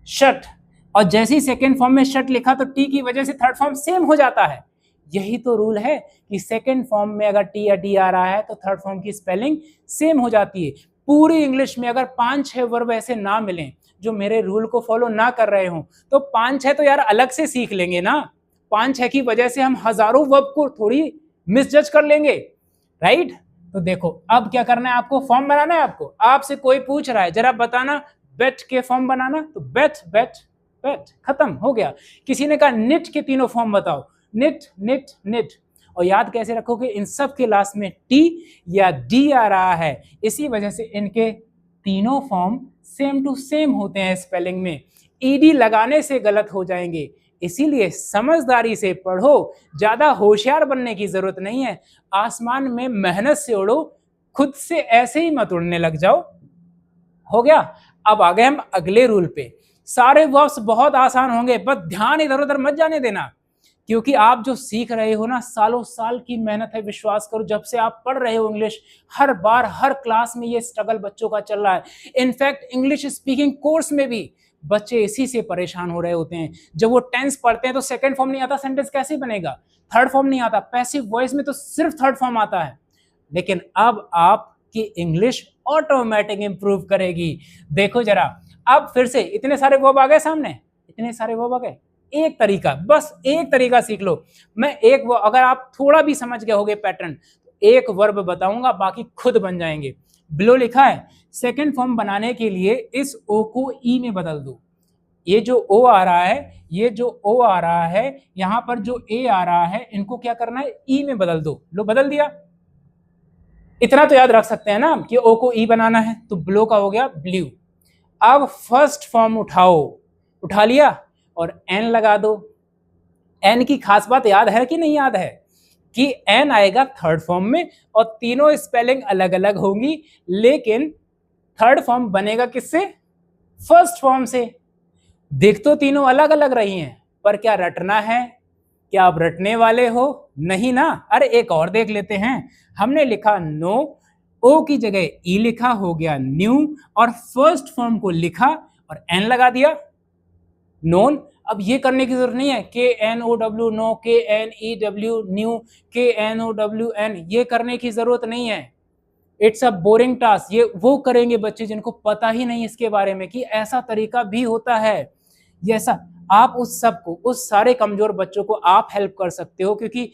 शट, और जैसे ही सेकेंड फॉर्म में शट लिखा तो टी की वजह से थर्ड फॉर्म सेम हो जाता है। यही तो रूल है कि सेकेंड फॉर्म में अगर टी या डी आ रहा है तो थर्ड फॉर्म की स्पेलिंग सेम हो जाती है। पूरी इंग्लिश में अगर 5-6 वर्ब ऐसे ना मिलें जो मेरे रूल को फॉलो ना कर रहे हो तो 5-6 तो यार अलग से सीख लेंगे ना। 5-6 की वजह से हम हजारों वर्ब को थोड़ी मिसजज कर लेंगे, राइट। तो देखो अब क्या करना है, आपको फॉर्म बनाना है। आपसे कोई पूछ रहा है जरा बताना बेट के फॉर्म बनाना, तो बेट बेट बेट खत्म हो गया। किसी ने कहा निट के तीनों फॉर्म बताओ, निट निट निट। और याद कैसे रखोगे, इन सब के लास्ट में टी या डी आ रहा है, इसी वजह से इनके तीनों फॉर्म सेम टू सेम होते हैं स्पेलिंग में। ईडी लगाने से गलत हो जाएंगे, इसीलिए समझदारी से पढ़ो, ज्यादा होशियार बनने की जरूरत नहीं है। आसमान में मेहनत से उड़ो, खुद से ऐसे ही मत उड़ने लग जाओ। हो गया। अब आ गए हम अगले रूल पे। सारे वर्ब्स बहुत आसान होंगे, बस ध्यान इधर उधर मत जाने देना, क्योंकि आप जो सीख रहे हो ना, सालों साल की मेहनत है। विश्वास करो, जब से आप पढ़ रहे हो इंग्लिश, हर बार हर क्लास में ये स्ट्रगल बच्चों का चल रहा है। इनफैक्ट इंग्लिश स्पीकिंग कोर्स में भी बच्चे इसी से परेशान हो रहे होते हैं। जब वो टेंस पढ़ते हैं तो सेकंड फॉर्म नहीं आता, सेंटेंस कैसे बनेगा, थर्ड फॉर्म नहीं आता, पैसिव वॉइस में तो सिर्फ थर्ड फॉर्म आता है। लेकिन अब आपकी इंग्लिश ऑटोमेटिक इंप्रूव करेगी। देखो जरा, अब फिर से इतने सारे वर्ब आ गए सामने, इतने सारे वर्ब आ गए। एक तरीका, बस एक तरीका सीख लो। मैं एक वर्ब, अगर आप थोड़ा भी समझ गए होगे पैटर्न, एक वर्ब बताऊंगा, बाकी खुद बन जाएंगे। बिलो लिखा है, सेकंड फॉर्म बनाने के लिए इस ओ को ई में बदल दो। ये जो ओ आ रहा है, ये जो ओ आ रहा है, यहां पर जो ए आ रहा है, इनको क्या करना है, ई में बदल दो। लो बदल दिया। इतना तो याद रख सकते हैं ना कि ओ को ई बनाना है, तो ब्लो का हो गया ब्लू। अब फर्स्ट फॉर्म उठाओ, उठा लिया और एन लगा दो। एन की खास बात याद है कि नहीं याद है, कि एन आएगा थर्ड फॉर्म में और तीनों स्पेलिंग अलग अलग होंगी, लेकिन थर्ड फॉर्म बनेगा किससे, फर्स्ट फॉर्म से। देख तो तीनों अलग अलग रही हैं, पर क्या रटना है, क्या आप रटने वाले हो, नहीं ना। अरे एक और देख लेते हैं। हमने लिखा नो, ओ की जगह ई लिखा, हो गया न्यू, और फर्स्ट फॉर्म को लिखा और एन लगा दिया, नोन। अब ये करने की जरूरत नहीं है, के एन ओ डब्ल्यू नो, के एन ई डब्ल्यू न्यू, के एन ओ डब्ल्यू एन, ये करने की जरूरत नहीं है। It's a boring task. ये वो करेंगे बच्चे जिनको पता ही नहीं इसके बारे में कि ऐसा तरीका भी होता है। ये ऐसा, आप उस सबको, उस सारे कमजोर बच्चों को आप हेल्प कर सकते हो, क्योंकि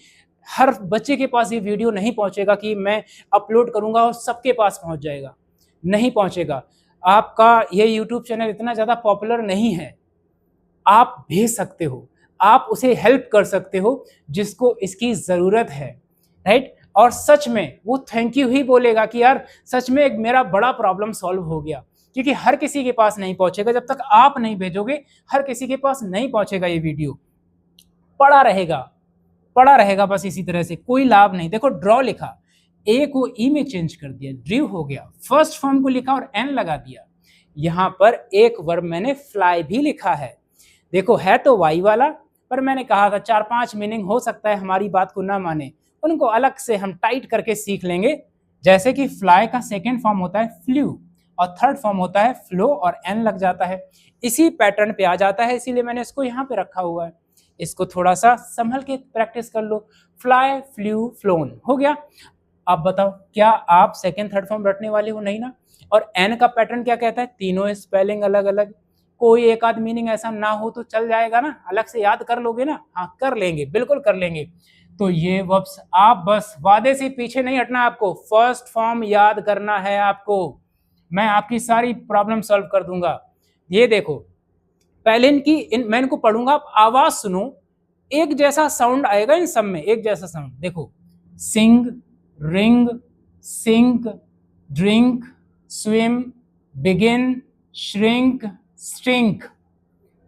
हर बच्चे के पास ये वीडियो नहीं पहुंचेगा कि मैं अपलोड करूंगा और सबके पास पहुंच जाएगा, नहीं पहुंचेगा। आपका ये यूट्यूब चैनल इतना ज्यादा पॉपुलर नहीं है, आप भेज सकते हो, आप उसे हेल्प कर सकते हो जिसको इसकी जरूरत है, राइट। और सच में वो थैंक यू ही बोलेगा कि यार सच में एक मेरा बड़ा प्रॉब्लम सॉल्व हो गया। क्योंकि हर किसी के पास नहीं पहुंचेगा, जब तक आप नहीं भेजोगे हर किसी के पास नहीं पहुंचेगा। ये वीडियो पड़ा रहेगा, पड़ा रहेगा बस इसी तरह से, कोई लाभ नहीं। देखो ड्रॉ लिखा, ए को ई में चेंज कर दिया, ड्रीव हो गया। फर्स्ट फॉर्म को लिखा और एन लगा दिया। यहां पर एक वर्ब मैंने फ्लाई भी लिखा है। देखो है तो वाई वाला, पर मैंने कहा था 4-5 मीनिंग हो सकता है हमारी बात को ना माने, उनको अलग से हम टाइट करके सीख लेंगे। जैसे कि फ्लाई का सेकेंड फॉर्म होता है फ्लू और थर्ड फॉर्म होता है फ्लो और एन लग जाता है, इसी पैटर्न पे आ जाता है, इसीलिए मैंने इसको यहाँ पे रखा हुआ है। इसको थोड़ा सा संभल के प्रैक्टिस कर लो। फ्लाई, फ्लू, फ्लोन हो गया। अब बताओ क्या आप सेकेंड थर्ड फॉर्म रटने वाले हो, नहीं ना। और एन का पैटर्न क्या कहता है, तीनों स्पेलिंग अलग अलग, कोई एक आध मीनिंग ऐसा ना हो तो चल जाएगा ना, अलग से याद कर लोगे ना, हाँ कर लेंगे, बिल्कुल कर लेंगे। तो ये वर्ब्स आप बस वादे से पीछे नहीं हटना, आपको फर्स्ट फॉर्म याद करना है आपको, मैं आपकी सारी प्रॉब्लम सॉल्व कर दूंगा। ये देखो पहले मैं इनको पढ़ूंगा, आप आवाज सुनो, एक जैसा साउंड आएगा इन सब में, एक जैसा साउंड। देखो sing, ring, sink, drink, swim, begin, shrink, string.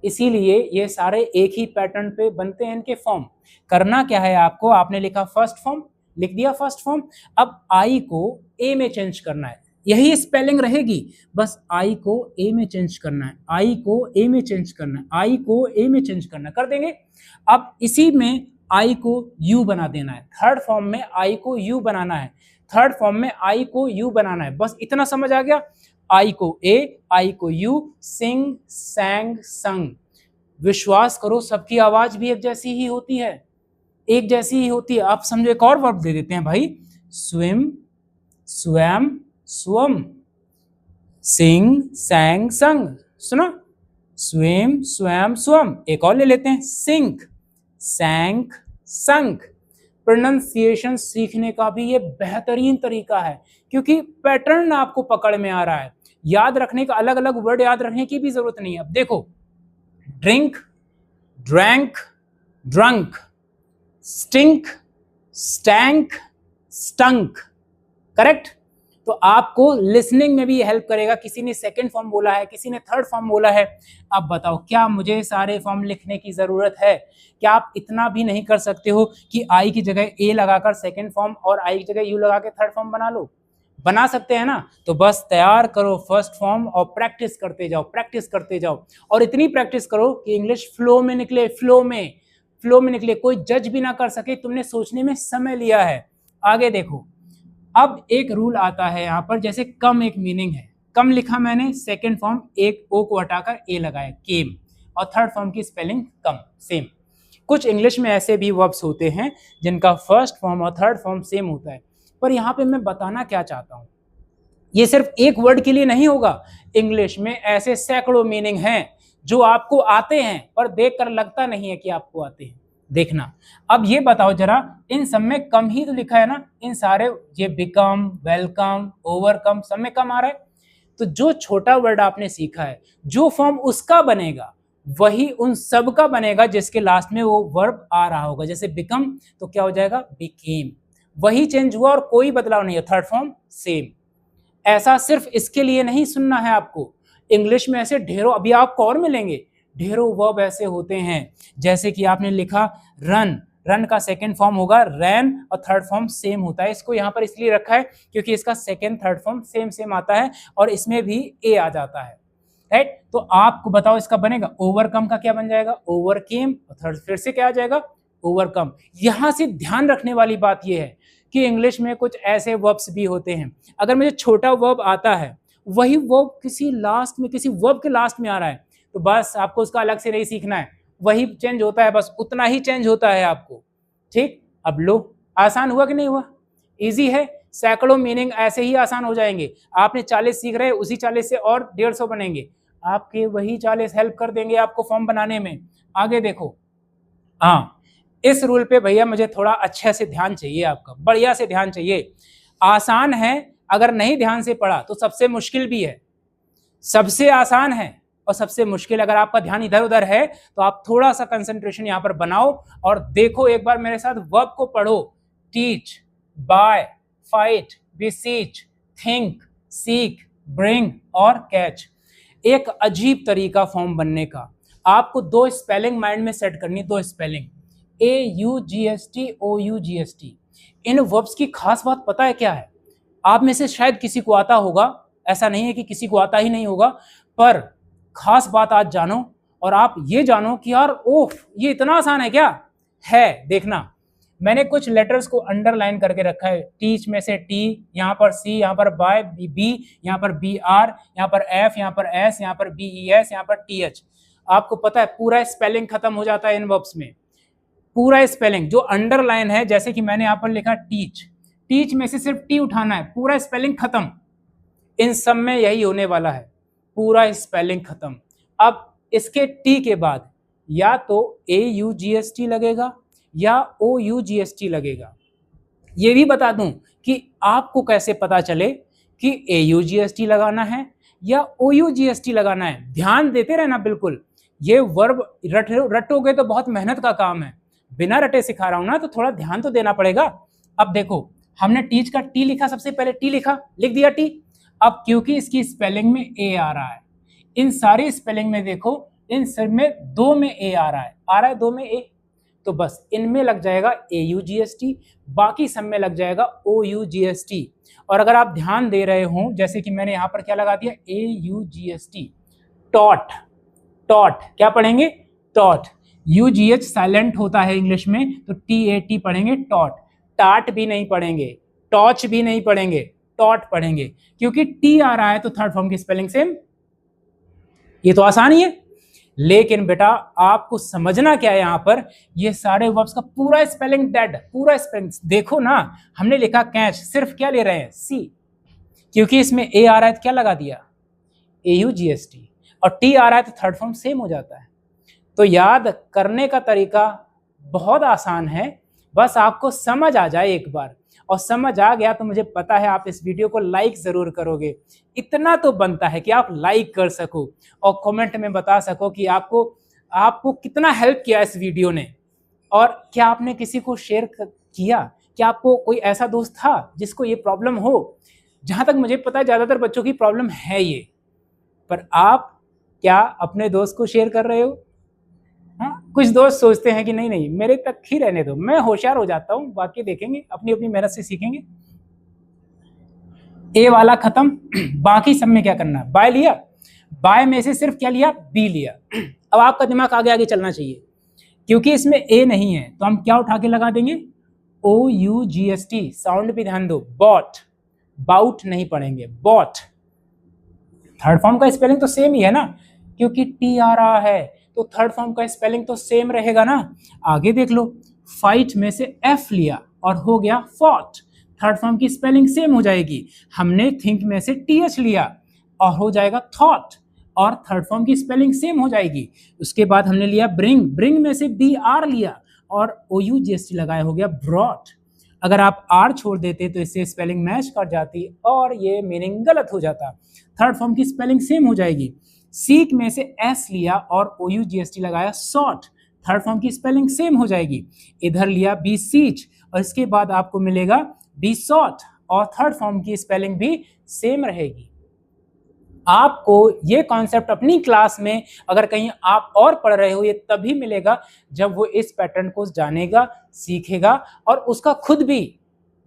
इसीलिए ये सारे एक ही पैटर्न पे बनते हैं इनके फॉर्म। करना क्या है आपको, आपने लिखा फर्स्ट फॉर्म, लिख दिया फर्स्ट फॉर्म। अब आई को ए में चेंज करना है, यही स्पेलिंग रहेगी, बस आई को ए में चेंज करना है, आई को ए में चेंज करना है, आई को ए में चेंज करना है, कर देंगे। अब इसी में आई को यू बना देना है, थर्ड फॉर्म में आई को यू बनाना है, थर्ड फॉर्म में आई को यू बनाना है, बस इतना समझ आ गया। आई को ए, आई को यू, सिंग, सैंग, संग। विश्वास करो सबकी आवाज भी एक जैसी ही होती है, एक जैसी ही होती है। आप समझो एक और वर्ब दे देते हैं भाई, स्विम, स्वैम, स्वम, सिंग, सैंग, संग। सुना, स्विम, स्वैम, स्वम। एक और ले लेते हैं, सिंक, सैंक, संक। प्रोनाउंसिएशन सीखने का भी ये बेहतरीन तरीका है, क्योंकि पैटर्न आपको पकड़ में आ रहा है। याद रखने का, अलग अलग वर्ड याद रखने की भी जरूरत नहीं है। अब देखो, drink, drank, drunk, stink, stank, stunk. Correct. तो आपको लिसनिंग में भी हेल्प करेगा। किसी ने सेकंड फॉर्म बोला है, किसी ने थर्ड फॉर्म बोला है। अब बताओ, क्या मुझे सारे फॉर्म लिखने की जरूरत है? क्या आप इतना भी नहीं कर सकते हो कि आई की जगह ए लगाकर सेकंड फॉर्म और आई की जगह यू लगा के थर्ड फॉर्म बना लो? बना सकते हैं ना। तो बस तैयार करो फर्स्ट फॉर्म और प्रैक्टिस करते जाओ, प्रैक्टिस करते जाओ। और इतनी प्रैक्टिस करो कि इंग्लिश फ्लो में निकले, फ्लो में निकले, कोई जज भी ना कर सके तुमने सोचने में समय लिया है। आगे देखो, अब एक रूल आता है यहाँ पर, जैसे कम एक मीनिंग है, कम लिखा मैंने, सेकंड फॉर्म एक ओ को हटाकर ए लगाया, केम, और थर्ड फॉर्म की स्पेलिंग कम, सेम। कुछ इंग्लिश में ऐसे भी वर्ब्स होते हैं जिनका फर्स्ट फॉर्म और थर्ड फॉर्म सेम होता है। पर यहाँ पे मैं बताना क्या चाहता हूँ, ये सिर्फ एक वर्ड के लिए नहीं होगा। इंग्लिश में ऐसे सैकड़ों मीनिंग हैं जो आपको आते हैं पर देखकर लगता नहीं है कि आपको आते हैं। देखना, अब ये बताओ जरा, इन सब में कम ही तो लिखा है ना, इन सारे, ये बिकम, वेलकम, ओवरकम, सब में कम आ रहा है। तो जो छोटा वर्ड आपने सीखा है, जो फॉर्म उसका बनेगा वही उन सब का बनेगा जिसके लास्ट में वो वर्ब आ रहा होगा। जैसे बिकम तो क्या हो जाएगा, बिकेम। वही चेंज हुआ और कोई बदलाव नहीं है, थर्ड फॉर्म सेम। ऐसा सिर्फ इसके लिए नहीं सुनना है आपको, इंग्लिश में ऐसे ढेरों, अभी आपको और मिलेंगे, ढेरों वर्ब ऐसे होते हैं। जैसे कि आपने लिखा रन, रन का सेकंड फॉर्म होगा रैन और थर्ड फॉर्म सेम होता है। इसको यहाँ पर इसलिए रखा है क्योंकि इसका second third form same same आता है और इसमें भी ए आ जाता है, राइट। तो आपको बताओ इसका बनेगा, ओवरकम का क्या बन जाएगा, ओवरकेम, और थर्ड फिर से क्या आ जाएगा, ओवरकम। यहां से ध्यान रखने वाली बात यह है कि इंग्लिश में कुछ ऐसे वर्ब्स भी होते हैं, अगर मुझे छोटा वर्ब आता है, वही वर्ब किसी लास्ट में, किसी वर्ब के लास्ट में आ रहा है, तो बस आपको उसका अलग से नहीं सीखना है, वही चेंज होता है, बस उतना ही चेंज होता है आपको। ठीक, अब लो, आसान हुआ कि नहीं हुआ, इजी है। सैकड़ों मीनिंग ऐसे ही आसान हो जाएंगे। आपने 40 सीख रहे, उसी 40 से और 150 बनेंगे, आपके वही 40 हेल्प कर देंगे आपको फॉर्म बनाने में। आगे देखो, हाँ, इस रूल पे भैया मुझे थोड़ा अच्छे से ध्यान चाहिए, आपका बढ़िया से ध्यान चाहिए। आसान है, अगर नहीं ध्यान से पढ़ा तो सबसे मुश्किल भी है, सबसे आसान है और सबसे मुश्किल। अगर आपका ध्यान इधर उधर है तो आप थोड़ा सा कंसंट्रेशन यहाँ पर बनाओ और देखो, एक बार मेरे साथ वर्ब को पढ़ो, teach, bye, fight, बिसीच, think, seek, bring और कैच। एक अजीब तरीका फॉर्म बनने का। आपको दो स्पेलिंग माइंड में सेट करनी, दो स्पेलिंग, AUGST, OUGST। इन वर्ब्स की खास बात पता है क्या है? आप में से शायद किसी को आता होगा, ऐसा नहीं है कि किसी को आता ही नहीं होगा, पर खास बात आज जानो और आप ये जानो कि यार ओह, ये इतना आसान है क्या? है, देखना, मैंने कुछ लेटर्स को अंडरलाइन करके रखा है। टीच में से टी, यहाँ पर सी, यहाँ पर बाय, बी, यहाँ पर BR, यहाँ पर F, यहाँ पर S, यहाँ पर BES, यहाँ पर TH। आपको पता है पूरा स्पेलिंग खत्म हो जाता है इन वर्ब्स में, पूरा स्पेलिंग जो अंडरलाइन है। जैसे कि मैंने यहाँ पर लिखा टीच, टीच में से सिर्फ टी उठाना है, पूरा स्पेलिंग खत्म। इन सब में यही होने वाला है, पूरा स्पेलिंग खत्म। अब इसके टी के बाद या तो AUGST लगेगा या OUGST लगेगा। ये भी बता दूं कि आपको कैसे पता चले कि AUGST लगाना है या OUGST लगाना है। ध्यान देते रहना बिल्कुल, ये वर्ब रटोगे तो बहुत मेहनत का काम है, बिना रटे सिखा रहा हूं ना, तो थोड़ा ध्यान तो देना पड़ेगा। अब देखो, हमने टीच का टी लिखा, सबसे पहले टी लिखा, लिख दिया टी। अब क्योंकि इसकी स्पेलिंग में ए आ रहा है, इन सारी स्पेलिंग में देखो, इन सब में दो में ए आ रहा है दो में ए, तो बस इनमें लग जाएगा AUGST, बाकी सब में लग जाएगा OUGST। और अगर आप ध्यान दे रहे हो, जैसे कि मैंने यहाँ पर क्या लगा दिया, AUGST, टॉट, टॉट क्या पढ़ेंगे, टॉट। UGH साइलेंट होता है इंग्लिश में, तो TAT पढ़ेंगे, टॉट। टाट भी नहीं पढ़ेंगे, टॉच भी नहीं पढ़ेंगे, टॉट पढ़ेंगे, क्योंकि टी आ रहा है तो थर्ड फॉर्म की स्पेलिंग सेम। ये तो आसान ही है। लेकिन बेटा आपको समझना क्या है यहाँ पर, ये सारे वर्ब्स का पूरा स्पेलिंग डेड, पूरा स्पेलिंग देखो ना। हमने लिखा कैच, सिर्फ क्या ले रहे हैं, सी, क्योंकि इसमें ए आ रहा है तो क्या लगा दिया, AUGST, और टी आ रहा है तो थर्ड फॉर्म सेम हो जाता है। तो याद करने का तरीका बहुत आसान है, बस आपको समझ आ जाए एक बार, और समझ आ गया तो मुझे पता है आप इस वीडियो को लाइक जरूर करोगे। इतना तो बनता है कि आप लाइक कर सको और कमेंट में बता सको कि आपको कितना हेल्प किया इस वीडियो ने, और क्या आपने किसी को शेयर किया, क्या आपको कोई ऐसा दोस्त था जिसको ये प्रॉब्लम हो। जहां तक मुझे पता है ज्यादातर बच्चों की प्रॉब्लम है ये, पर आप क्या अपने दोस्त को शेयर कर रहे हो? हाँ, कुछ दोस्त सोचते हैं कि नहीं नहीं मेरे तक ही रहने दो, मैं होशियार हो जाता हूँ, बाकी देखेंगे, अपनी अपनी मेहनत से सीखेंगे। ए वाला खत्म, बाकी सब में क्या करना है, बाय लिया, बाय में से सिर्फ क्या लिया, बी लिया। अब आपका दिमाग आगे आगे चलना चाहिए, क्योंकि इसमें ए नहीं है तो हम क्या उठा के लगा देंगे, OUGST, साउंड पे ध्यान दो, बॉट, बाउट नहीं पढ़ेंगे, बॉट। थर्ड फॉर्म का स्पेलिंग तो सेम ही है ना, क्योंकि टी आ रहा है तो थर्ड फॉर्म का स्पेलिंग तो सेम रहेगा ना। आगे देख लो, फाइट में से एफ लिया और हो गया फॉट, थर्ड फॉर्म की स्पेलिंग सेम हो जाएगी। हमने थिंक में से TH लिया और हो जाएगा थॉट, और थर्ड फॉर्म की स्पेलिंग सेम हो जाएगी। उसके बाद हमने लिया ब्रिंग, ब्रिंग में से BR लिया और OUGST लगाया, हो गया ब्रॉट। अगर आप R छोड़ देते तो इससे स्पेलिंग मैच कर जाती और ये मीनिंग गलत हो जाता। थर्ड फॉर्म की स्पेलिंग सेम हो जाएगी। सीक में से S लिया और OUGST लगाया, सॉट, थर्ड फॉर्म की स्पेलिंग सेम हो जाएगी। इधर लिया बी सीच और इसके बाद आपको मिलेगा बी सॉट, और थर्ड फॉर्म की स्पेलिंग भी सेम रहेगी। आपको ये कॉन्सेप्ट अपनी क्लास में अगर कहीं आप और पढ़ रहे हो, ये तभी मिलेगा जब वो इस पैटर्न को जानेगा, सीखेगा, और उसका खुद भी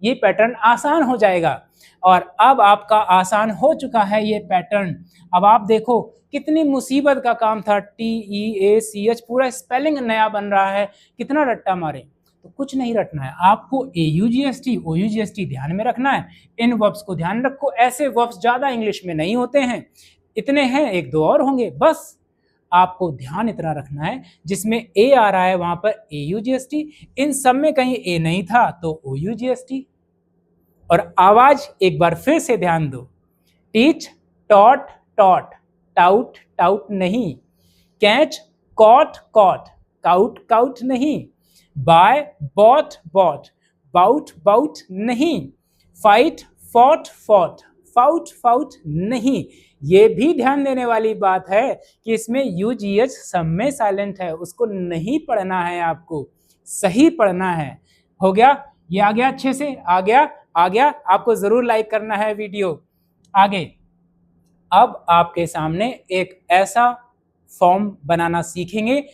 ये पैटर्न आसान हो जाएगा। और अब आपका आसान हो चुका है ये पैटर्न। अब आप देखो कितनी मुसीबत का काम था, TEACH पूरा स्पेलिंग नया बन रहा है, कितना रट्टा मारे। तो कुछ नहीं रटना है आपको, AUGST OUGST ध्यान में रखना है, इन वर्ब्स को ध्यान रखो। ऐसे वर्ब्स ज्यादा इंग्लिश में नहीं होते हैं, इतने हैं, एक दो और होंगे, बस आपको ध्यान इतना रखना है जिसमें ए आ रहा है वहां पर AUGST, इन सब में कहीं ए नहीं था तो OUGST। और आवाज एक बार फिर से ध्यान दो, teach, taught, taught, tout, tout नहीं, catch, caught, caught, cout, cout नहीं, buy, bought, bought, bout, bout नहीं, fight, fought, fought, fout, fout नहीं। ये भी ध्यान देने वाली बात है कि इसमें UGH सब में साइलेंट है, उसको नहीं पढ़ना है, आपको सही पढ़ना है। हो गया, ये आ गया, अच्छे से आ गया, आ गया। आपको जरूर लाइक करना है वीडियो। आगे अब आपके सामने एक ऐसा फॉर्म बनाना सीखेंगे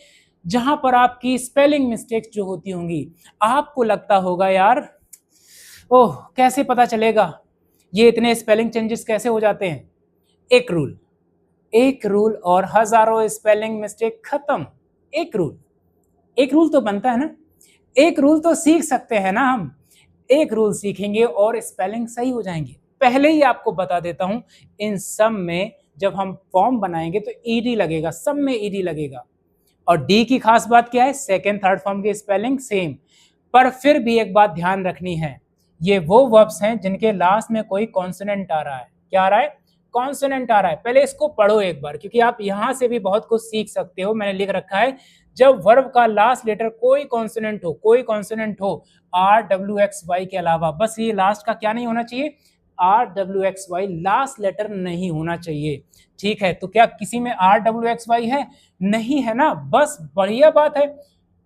जहां पर आपकी स्पेलिंग मिस्टेक्स जो होती होंगी, आपको लगता होगा यार ओह कैसे पता चलेगा, ये इतने स्पेलिंग चेंजेस कैसे हो जाते हैं। एक रूल, एक रूल और हजारों स्पेलिंग मिस्टेक खत्म। एक रूल, एक रूल तो बनता है ना, एक रूल तो सीख सकते हैं ना हम। एक रूल सीखेंगे और स्पेलिंग सही हो जाएंगे। पहले ही आपको बता देता हूं, इन सब में जब हम फॉर्म बनाएंगे तो ईडी लगेगा, सब में ईडी लगेगा। और डी की खास बात क्या है, सेकेंड थर्ड फॉर्म की स्पेलिंग सेम। पर फिर भी एक बात ध्यान रखनी है, ये वो वर्ब्स हैं जिनके लास्ट में कोई कॉन्सोनेंट आ रहा है। क्या आ रहा है, कॉन्सोनेंट आ रहा है। पहले इसको पढ़ो एक बार, क्योंकि आप यहां से भी बहुत कुछ सीख सकते हो। मैंने लिख रखा है, जब वर्ब का लास्ट लेटर कोई कॉन्सोनेंट हो, कोई कॉन्सोनेंट हो RWXY के अलावा, बस ये लास्ट का क्या नहीं होना चाहिए, RWXY लास्ट लेटर नहीं होना चाहिए। ठीक है, तो क्या किसी में RWXY है, नहीं है ना, बस बढ़िया बात है,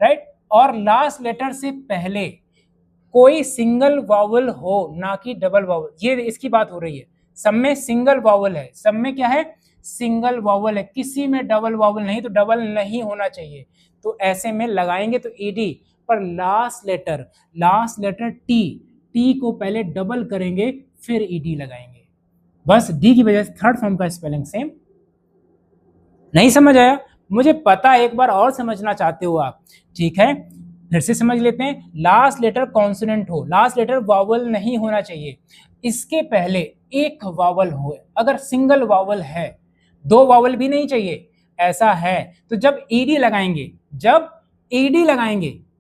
राइट। और लास्ट लेटर से पहले कोई सिंगल वावल हो, ना कि डबल वावल, ये इसकी बात हो रही है। सब में सिंगल वावल है, सब में क्या है, सिंगल वावल है, किसी में डबल वावल नहीं, तो डबल नहीं होना चाहिए। तो ऐसे में लगाएंगे तो ईडी, पर लास्ट लेटर टी को पहले डबल करेंगे फिर ईडी लगाएंगे। बस डी की वजह से थर्ड फॉर्म का स्पेलिंग सेम। नहीं समझ आया, मुझे पता, एक बार और समझना चाहते हो आप, ठीक है, फिर से समझ लेते हैं। लास्ट लेटर कॉन्सोनेंट हो, लास्ट लेटर वावल नहीं होना चाहिए, इसके पहले एक वावल हो। अगर सिंगल वावल है, दो वावल भी नहीं चाहिए, ऐसा है तो जब ईडी लगाएंगे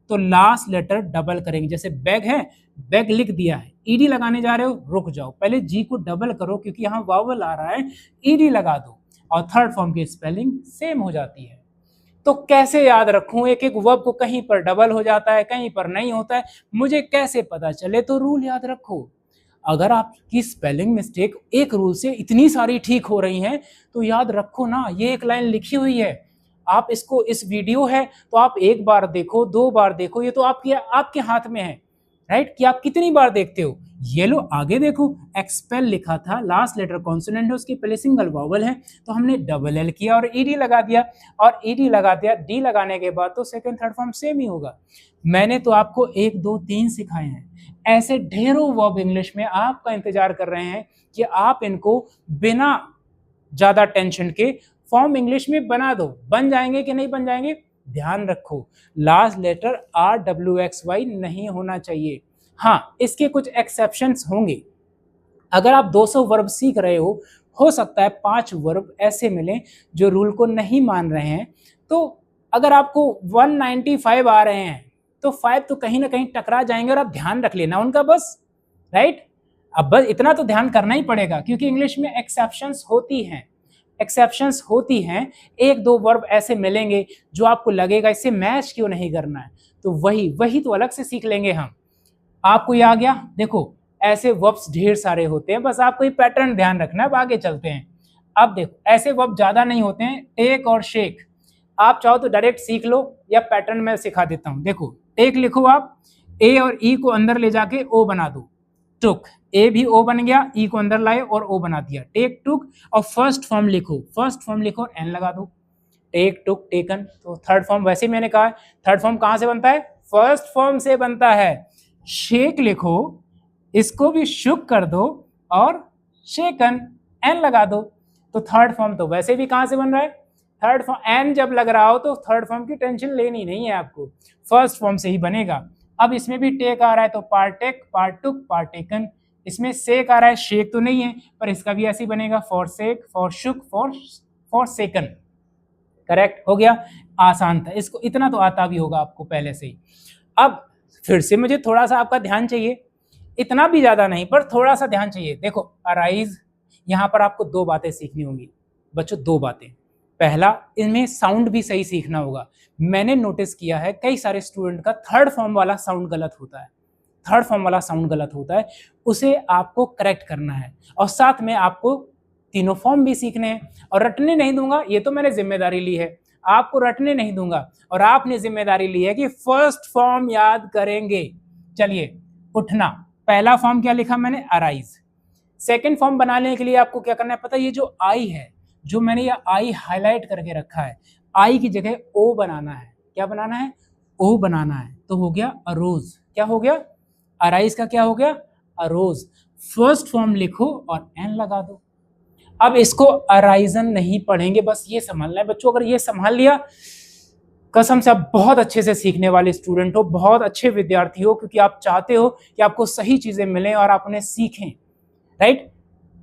तो लास्ट लेटर डबल करेंगे। जैसे बैग है, बैग लिख दिया है, ईडी लगाने जा रहे हो, रुक जाओ, पहले जी को डबल करो क्योंकि यहाँ वावल आ रहा है, ईडी लगा दो और थर्ड फॉर्म की स्पेलिंग सेम हो जाती है। तो कैसे याद रखूं, एक एक वर्ब को कहीं पर डबल हो जाता है, कहीं पर नहीं होता है, मुझे कैसे पता चले? तो रूल याद रखो। अगर आपकी स्पेलिंग मिस्टेक एक रूल से इतनी सारी ठीक हो रही हैं तो याद रखो ना, ये एक लाइन लिखी हुई है, आप इसको, इस वीडियो है तो आप एक बार देखो, 2 बार देखो, ये तो आपके हाथ में है, राइट, कि आप कितनी बार देखते हो। ये लो आगे देखो, एक्सपेल लिखा था, लास्ट लेटर कॉन्सोनेंट है, उसके पहले सिंगल वावल है, तो हमने डबल एल किया और ईडी लगा दिया, और ईडी लगा दिया, डी लगाने के बाद तो सेकंड थर्ड फॉर्म सेम ही होगा। मैंने तो आपको 1 2 3 सिखाए हैं, ऐसे ढेरों वर्ब इंग्लिश में आपका इंतजार कर रहे हैं कि आप इनको बिना ज्यादा टेंशन के फॉर्म इंग्लिश में बना दो। बन जाएंगे कि नहीं बन जाएंगे? ध्यान रखो, लास्ट लेटर RWXY नहीं होना चाहिए। हाँ, इसके कुछ एक्सेप्शंस होंगे। अगर आप 200 वर्ब सीख रहे हो सकता है 5 वर्ब ऐसे मिले जो रूल को नहीं मान रहे हैं। तो अगर आपको 195 आ रहे हैं तो 5 तो कहीं ना कहीं टकरा जाएंगे और आप ध्यान रख लेना उनका बस, राइट। अब बस इतना तो ध्यान करना ही पड़ेगा क्योंकि इंग्लिश में एक्सेप्शंस होती हैं। 1 2 वर्ब ऐसे मिलेंगे जो आपको लगेगा इससे मैच क्यों नहीं करना है, तो वही तो अलग से सीख लेंगे हम। आपको ये आ गया? देखो ऐसे वर्ब्स ढेर सारे होते हैं, बस आपको ये पैटर्न ध्यान रखना है। अब आगे चलते हैं। अब देखो ऐसे वर्ब ज्यादा नहीं होते हैं, टेक और शेक। आप चाहो तो डायरेक्ट सीख लो या पैटर्न में सिखा देता हूं। देखो टेक लिखो, आप ए और ई को अंदर ले जाके ओ बना दो, टुक, ए भी ओ बन गया, ई को अंदर लाए और ओ बना दिया, टेक टुक। और फर्स्ट फॉर्म लिखो और एन लगा दो, टेक टुक टेकन। तो थर्ड फॉर्म वैसे ही मैंने कहा, थर्ड फॉर्म कहां से बनता है? फर्स्ट फॉर्म से बनता है। शेक लिखो, इसको भी शुक कर दो और शेकन, एन लगा दो। तो थर्ड फॉर्म तो वैसे भी कहां से बन रहा है? Third form. एन जब लग रहा हो तो थर्ड फॉर्म की टेंशन लेनी नहीं है आपको, फर्स्ट फॉर्म से ही बनेगा। अब इसमें भी टेक आ रहा है तो पार्टेक, पार्टुक, पार्टेकन। इसमें सेक आ रहा है, शेक तो नहीं है पर इसका भी ऐसे ही बनेगा, forsake, forsook, forsaken. Correct हो गया, आसान था, इसको इतना तो आता भी होगा आपको पहले से ही। अब फिर से मुझे थोड़ा सा आपका ध्यान चाहिए, इतना भी ज्यादा नहीं पर थोड़ा सा ध्यान चाहिए। देखो अराइज, यहाँ पर आपको 2 बातें सीखनी होंगी बच्चों, 2 बातें। पहला, इनमें साउंड भी सही सीखना होगा। मैंने नोटिस किया है कई सारे स्टूडेंट का थर्ड फॉर्म वाला साउंड गलत होता है, उसे आपको करेक्ट करना है। और साथ में आपको तीनों फॉर्म भी सीखने हैं। और रटने नहीं दूंगा, ये तो मैंने जिम्मेदारी ली है, आपको रटने नहीं दूंगा। और आपने जिम्मेदारी ली है कि फर्स्ट फॉर्म याद करेंगे। चलिए, उठना, पहला फॉर्म क्या लिखा मैंने? अराइज। सेकंड फॉर्म बनाने के लिए आपको क्या करना है पता है? ये जो आई है, जो मैंने ये आई हाईलाइट करके रखा है, आई की जगह ओ बनाना है। क्या बनाना है? ओ बनाना है। तो हो गया अरोज। क्या हो गया? अराइज का क्या हो गया? अरोज। फर्स्ट फॉर्म लिखो और एन लगा दो। अब इसको अराइजन नहीं पढ़ेंगे, बस ये संभालना है बच्चों। अगर ये संभाल लिया, कसम से आप बहुत अच्छे से सीखने वाले स्टूडेंट हो, बहुत अच्छे विद्यार्थी हो, क्योंकि आप चाहते हो कि आपको सही चीजें मिलें और आप उन्हें सीखें, राइट।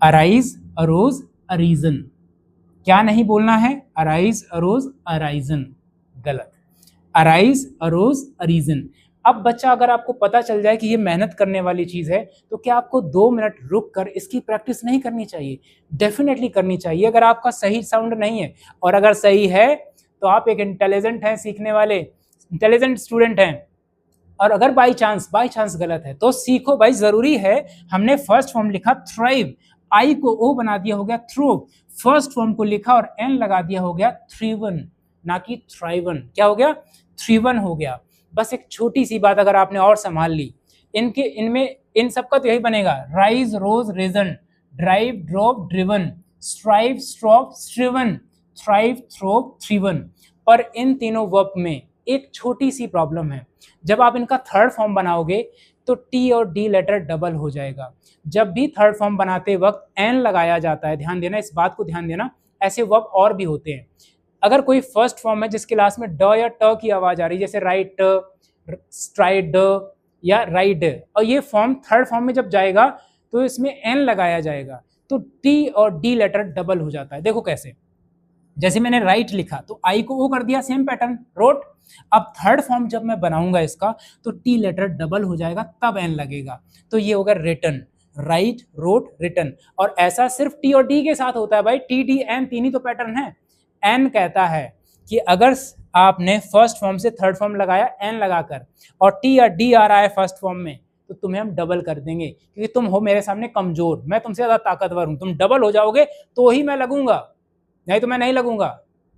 Arise, arose, अरीजन। क्या नहीं बोलना है? अराइज, अरोज, अराइजन, गलत। Arise, arose, arisen. अब बच्चा, अगर आपको पता चल जाए कि ये मेहनत करने वाली चीज है तो क्या आपको 2 मिनट रुक कर इसकी प्रैक्टिस नहीं करनी चाहिए? डेफिनेटली करनी चाहिए, अगर आपका सही साउंड नहीं है। और अगर सही है तो आप एक इंटेलिजेंट हैं, सीखने वाले इंटेलिजेंट स्टूडेंट हैं। और अगर बाई चांस गलत है तो सीखो भाई, जरूरी है। हमने फर्स्ट फॉर्म लिखा थ्राइव, आई को ओ बना दिया, हो गया थ्रो। फर्स्ट फॉर्म को लिखा और एन लगा दिया, हो गया थ्रीवन, ना कि थ्राइवन। क्या हो गया? थ्रीवन हो गया। बस एक छोटी सी बात अगर आपने और संभाल ली, इनमें इन सबका तो यही बनेगा, rise, rose, risen, drive, drove, driven, strive, strove, striven, thrive, throve, thriven. पर इन तीनों वर्ब में एक छोटी सी प्रॉब्लम है, जब आप इनका थर्ड फॉर्म बनाओगे तो टी और डी लेटर डबल हो जाएगा। जब भी थर्ड फॉर्म बनाते वक्त एन लगाया जाता है, ध्यान देना, इस बात को ध्यान देना। ऐसे वर्ब और भी होते हैं। अगर कोई फर्स्ट फॉर्म है जिसके लास्ट में ड या ट की आवाज आ रही है, जैसे राइट, स्ट्राइड या राइड, और ये फॉर्म थर्ड फॉर्म में जब जाएगा तो इसमें एन लगाया जाएगा, तो टी और डी लेटर डबल हो जाता है। देखो कैसे, जैसे मैंने राइट लिखा तो आई को ओ कर दिया, सेम पैटर्न रोट। अब थर्ड फॉर्म जब मैं बनाऊंगा इसका तो टी लेटर डबल हो जाएगा तब एन लगेगा, तो ये होगा रिटन, राइट रोट रिटन। और ऐसा सिर्फ टी और डी के साथ होता है भाई, टी डी एन तीन ही तो पैटर्न है। एन कहता है कि अगर आपने फर्स्ट फॉर्म से थर्ड फॉर्म लगाया एन लगाकर और टी या डी आ रहा है फर्स्ट फॉर्म में, तो तुम्हें हम डबल कर देंगे, क्योंकि तुम हो मेरे सामने कमजोर, मैं तुमसे ज्यादा ताकतवर हूं, तुम डबल हो जाओगे तो ही मैं लगूंगा, नहीं तो मैं नहीं लगूंगा,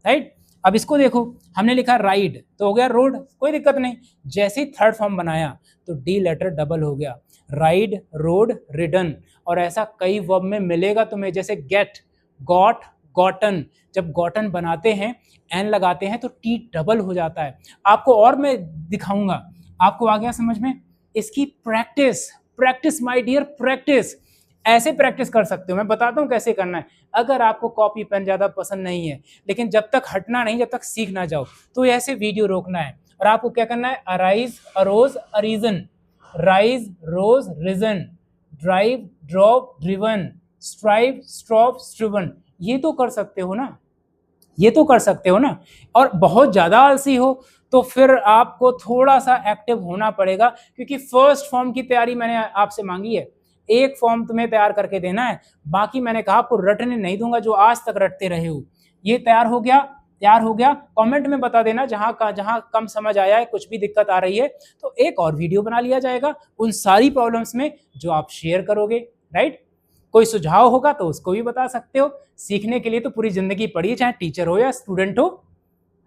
राइट। अब इसको देखो, हमने लिखा राइड तो हो गया रोड, कोई दिक्कत नहीं। जैसे ही थर्ड फॉर्म बनाया तो डी लेटर डबल हो गया, राइड रोड रिडन। और ऐसा कई वर्ब में मिलेगा तुम्हें, जैसे गेट गॉट गॉटन, जब गॉटन बनाते हैं एन लगाते हैं तो टी डबल हो जाता है। आपको और मैं दिखाऊंगा, आपको आ गया समझ में। इसकी practice, practice my dear practice, ऐसे प्रैक्टिस कर सकते हो, मैं बताता हूँ कैसे करना है। अगर आपको कॉपी पेन ज़्यादा पसंद नहीं है, लेकिन जब तक हटना नहीं, जब तक सीख ना जाओ, तो ऐसे वीडियो रोकना है और आपको क्या करना है, arise arose arisen, rise rose risen, drive drove driven, strive strove striven. ये तो कर सकते हो ना, ये तो कर सकते हो ना। और बहुत ज़्यादा आलसी हो तो फिर आपको थोड़ा सा एक्टिव होना पड़ेगा, क्योंकि फर्स्ट फॉर्म की तैयारी मैंने आपसे मांगी है, एक फॉर्म तुम्हें तैयार करके देना है, बाकी मैंने कहा आपको रटने नहीं दूंगा जो आज तक रटते रहे हो। ये तैयार हो गया, तैयार हो गया। कमेंट में बता देना जहां कम समझ आया है, कुछ भी दिक्कत आ रही है तो एक और वीडियो बना लिया जाएगा उन सारी प्रॉब्लम्स में जो आप शेयर करोगे, राइट। कोई सुझाव होगा तो उसको भी बता सकते हो। सीखने के लिए तो पूरी जिंदगी पढ़िए, चाहे टीचर हो या स्टूडेंट हो।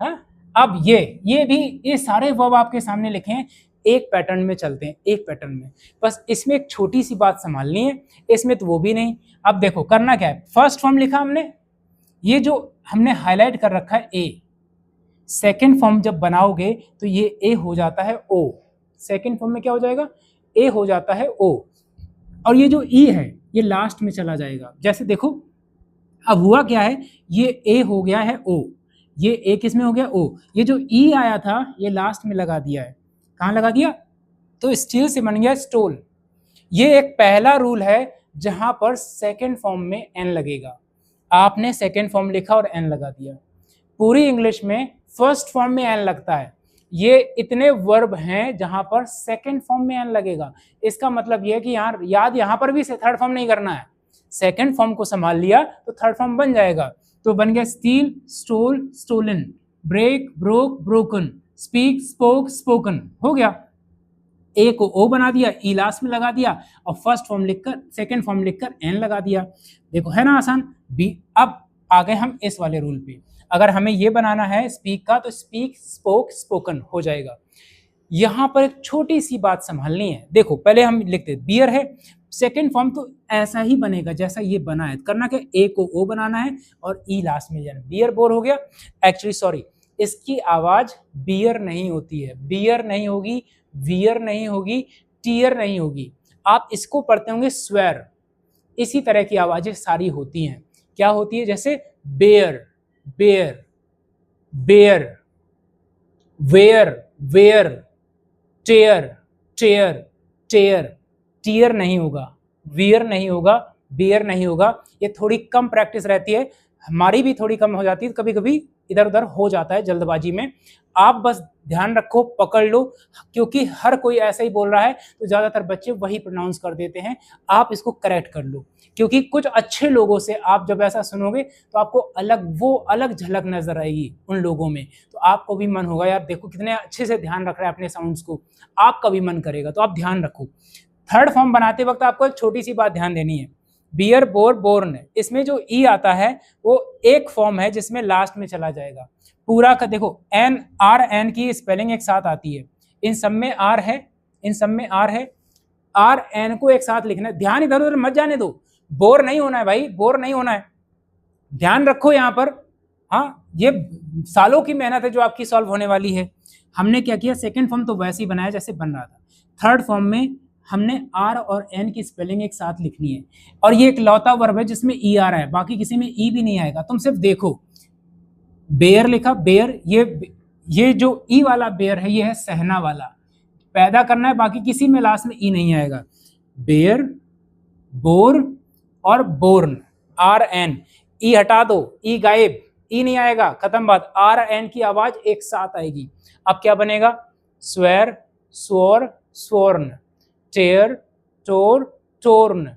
हाँ, अब ये भी, ये सारे वर्ब आपके सामने लिखे हैं, एक पैटर्न में चलते हैं, एक पैटर्न में। बस इसमें एक छोटी सी बात संभालनी है, इसमें तो वो भी नहीं। अब देखो करना क्या है, फर्स्ट फॉर्म लिखा हमने, ये जो हमने हाईलाइट कर रखा है ए, सेकेंड फॉर्म जब बनाओगे तो ये ए हो जाता है ओ, सेकेंड फॉर्म में क्या हो जाएगा, ए हो जाता है ओ। और ये जो ई है ये लास्ट में चला जाएगा। जैसे देखो अब हुआ क्या है, ये ए हो गया है ओ, ये ए किस में हो गया ओ, ये जो ई आया था ये लास्ट में लगा दिया है, कहाँ लगा दिया, तो स्टील से बन गया स्टोल। ये एक पहला रूल है जहां पर सेकेंड फॉर्म में एन लगेगा। आपने सेकेंड फॉर्म लिखा और एन लगा दिया। पूरी इंग्लिश में फर्स्ट फॉर्म में एन लगता है, ये इतने वर्ब हैं जहां पर सेकेंड फॉर्म में एन लगेगा। इसका मतलब ये है कि यहाँ याद यहाँ पर भी थर्ड फॉर्म नहीं करना है, सेकेंड फॉर्म को संभाल लिया तो थर्ड फॉर्म बन जाएगा। तो बन गया steal stole stolen, break broke broken, speak spoke spoken, हो गया। ए को ओ बना दिया, ई लास्ट में लगा दिया और फर्स्ट फॉर्म लिखकर सेकेंड फॉर्म लिखकर एन लगा दिया। देखो है ना आसान। बी, अब आ गए हम इस वाले रूल पे, अगर हमें ये बनाना है स्पीक का तो स्पीक स्पोक स्पोकन हो जाएगा। यहां पर एक छोटी सी बात संभालनी है, देखो पहले हम लिखते बियर है, सेकेंड फॉर्म तो ऐसा ही बनेगा जैसा ये बना है, करना क्या, ए को ओ बनाना है और ई लास्ट में जाना, बियर बोर हो गया। एक्चुअली सॉरी, इसकी आवाज बियर नहीं होती है, बियर नहीं होगी, वियर नहीं होगी, टीयर नहीं होगी, आप इसको पढ़ते होंगे स्वेर। इसी तरह की आवाजें सारी होती हैं, क्या होती है, जैसे bear bear, bear, wear wear, tear tear tear, tear नहीं होगा, वियर नहीं होगा, बियर नहीं होगा। ये थोड़ी कम प्रैक्टिस रहती है, हमारी भी थोड़ी कम हो जाती है, कभी कभी इधर उधर हो जाता है जल्दबाजी में। आप बस ध्यान रखो, पकड़ लो, क्योंकि हर कोई ऐसा ही बोल रहा है तो ज़्यादातर बच्चे वही प्रोनाउंस कर देते हैं। आप इसको करेक्ट कर लो, क्योंकि कुछ अच्छे लोगों से आप जब ऐसा सुनोगे तो आपको वो अलग झलक नजर आएगी उन लोगों में, तो आपको भी मन होगा यार देखो कितने अच्छे से ध्यान रख रहा है अपने साउंड्स को, आपका भी मन करेगा। तो आप ध्यान रखो, थर्ड फॉर्म बनाते वक्त आपको एक छोटी सी बात ध्यान देनी है, बियर बोर बोर्न, इसमें जो ई आता है वो एक फॉर्म है जिसमें लास्ट में चला जाएगा पूरा का। देखो एन आर एन की स्पेलिंग एक साथ आती है, इन सब में आर है, इन सब में आर है, आर एन को एक साथ लिखना है। ध्यान इधर उधर मत जाने दो, बोर नहीं होना है भाई, बोर नहीं होना है, ध्यान रखो यहाँ पर। हाँ, ये सालों की मेहनत है जो आपकी सॉल्व होने वाली है। हमने क्या किया, सेकेंड फॉर्म तो वैसे ही बनाया जैसे बन रहा था, थर्ड फॉर्म में हमने आर और एन की स्पेलिंग एक साथ लिखनी है। और ये एक लौता वर्ब है जिसमें ई आ रहा है, बाकी किसी में ई भी नहीं आएगा। तुम सिर्फ देखो, बेयर लिखा, बेयर, ये जो ई वाला बेयर है ये है सहना वाला, पैदा करना है, बाकी किसी में लास्ट में ई नहीं आएगा। बेयर, बोर और बोर्न, आर एन, ई हटा दो, ई गायब, ई नहीं आएगा, खत्म बात। आर एन की आवाज एक साथ आएगी। अब क्या बनेगा? Swear, swore, sworn, tear, tore, torn.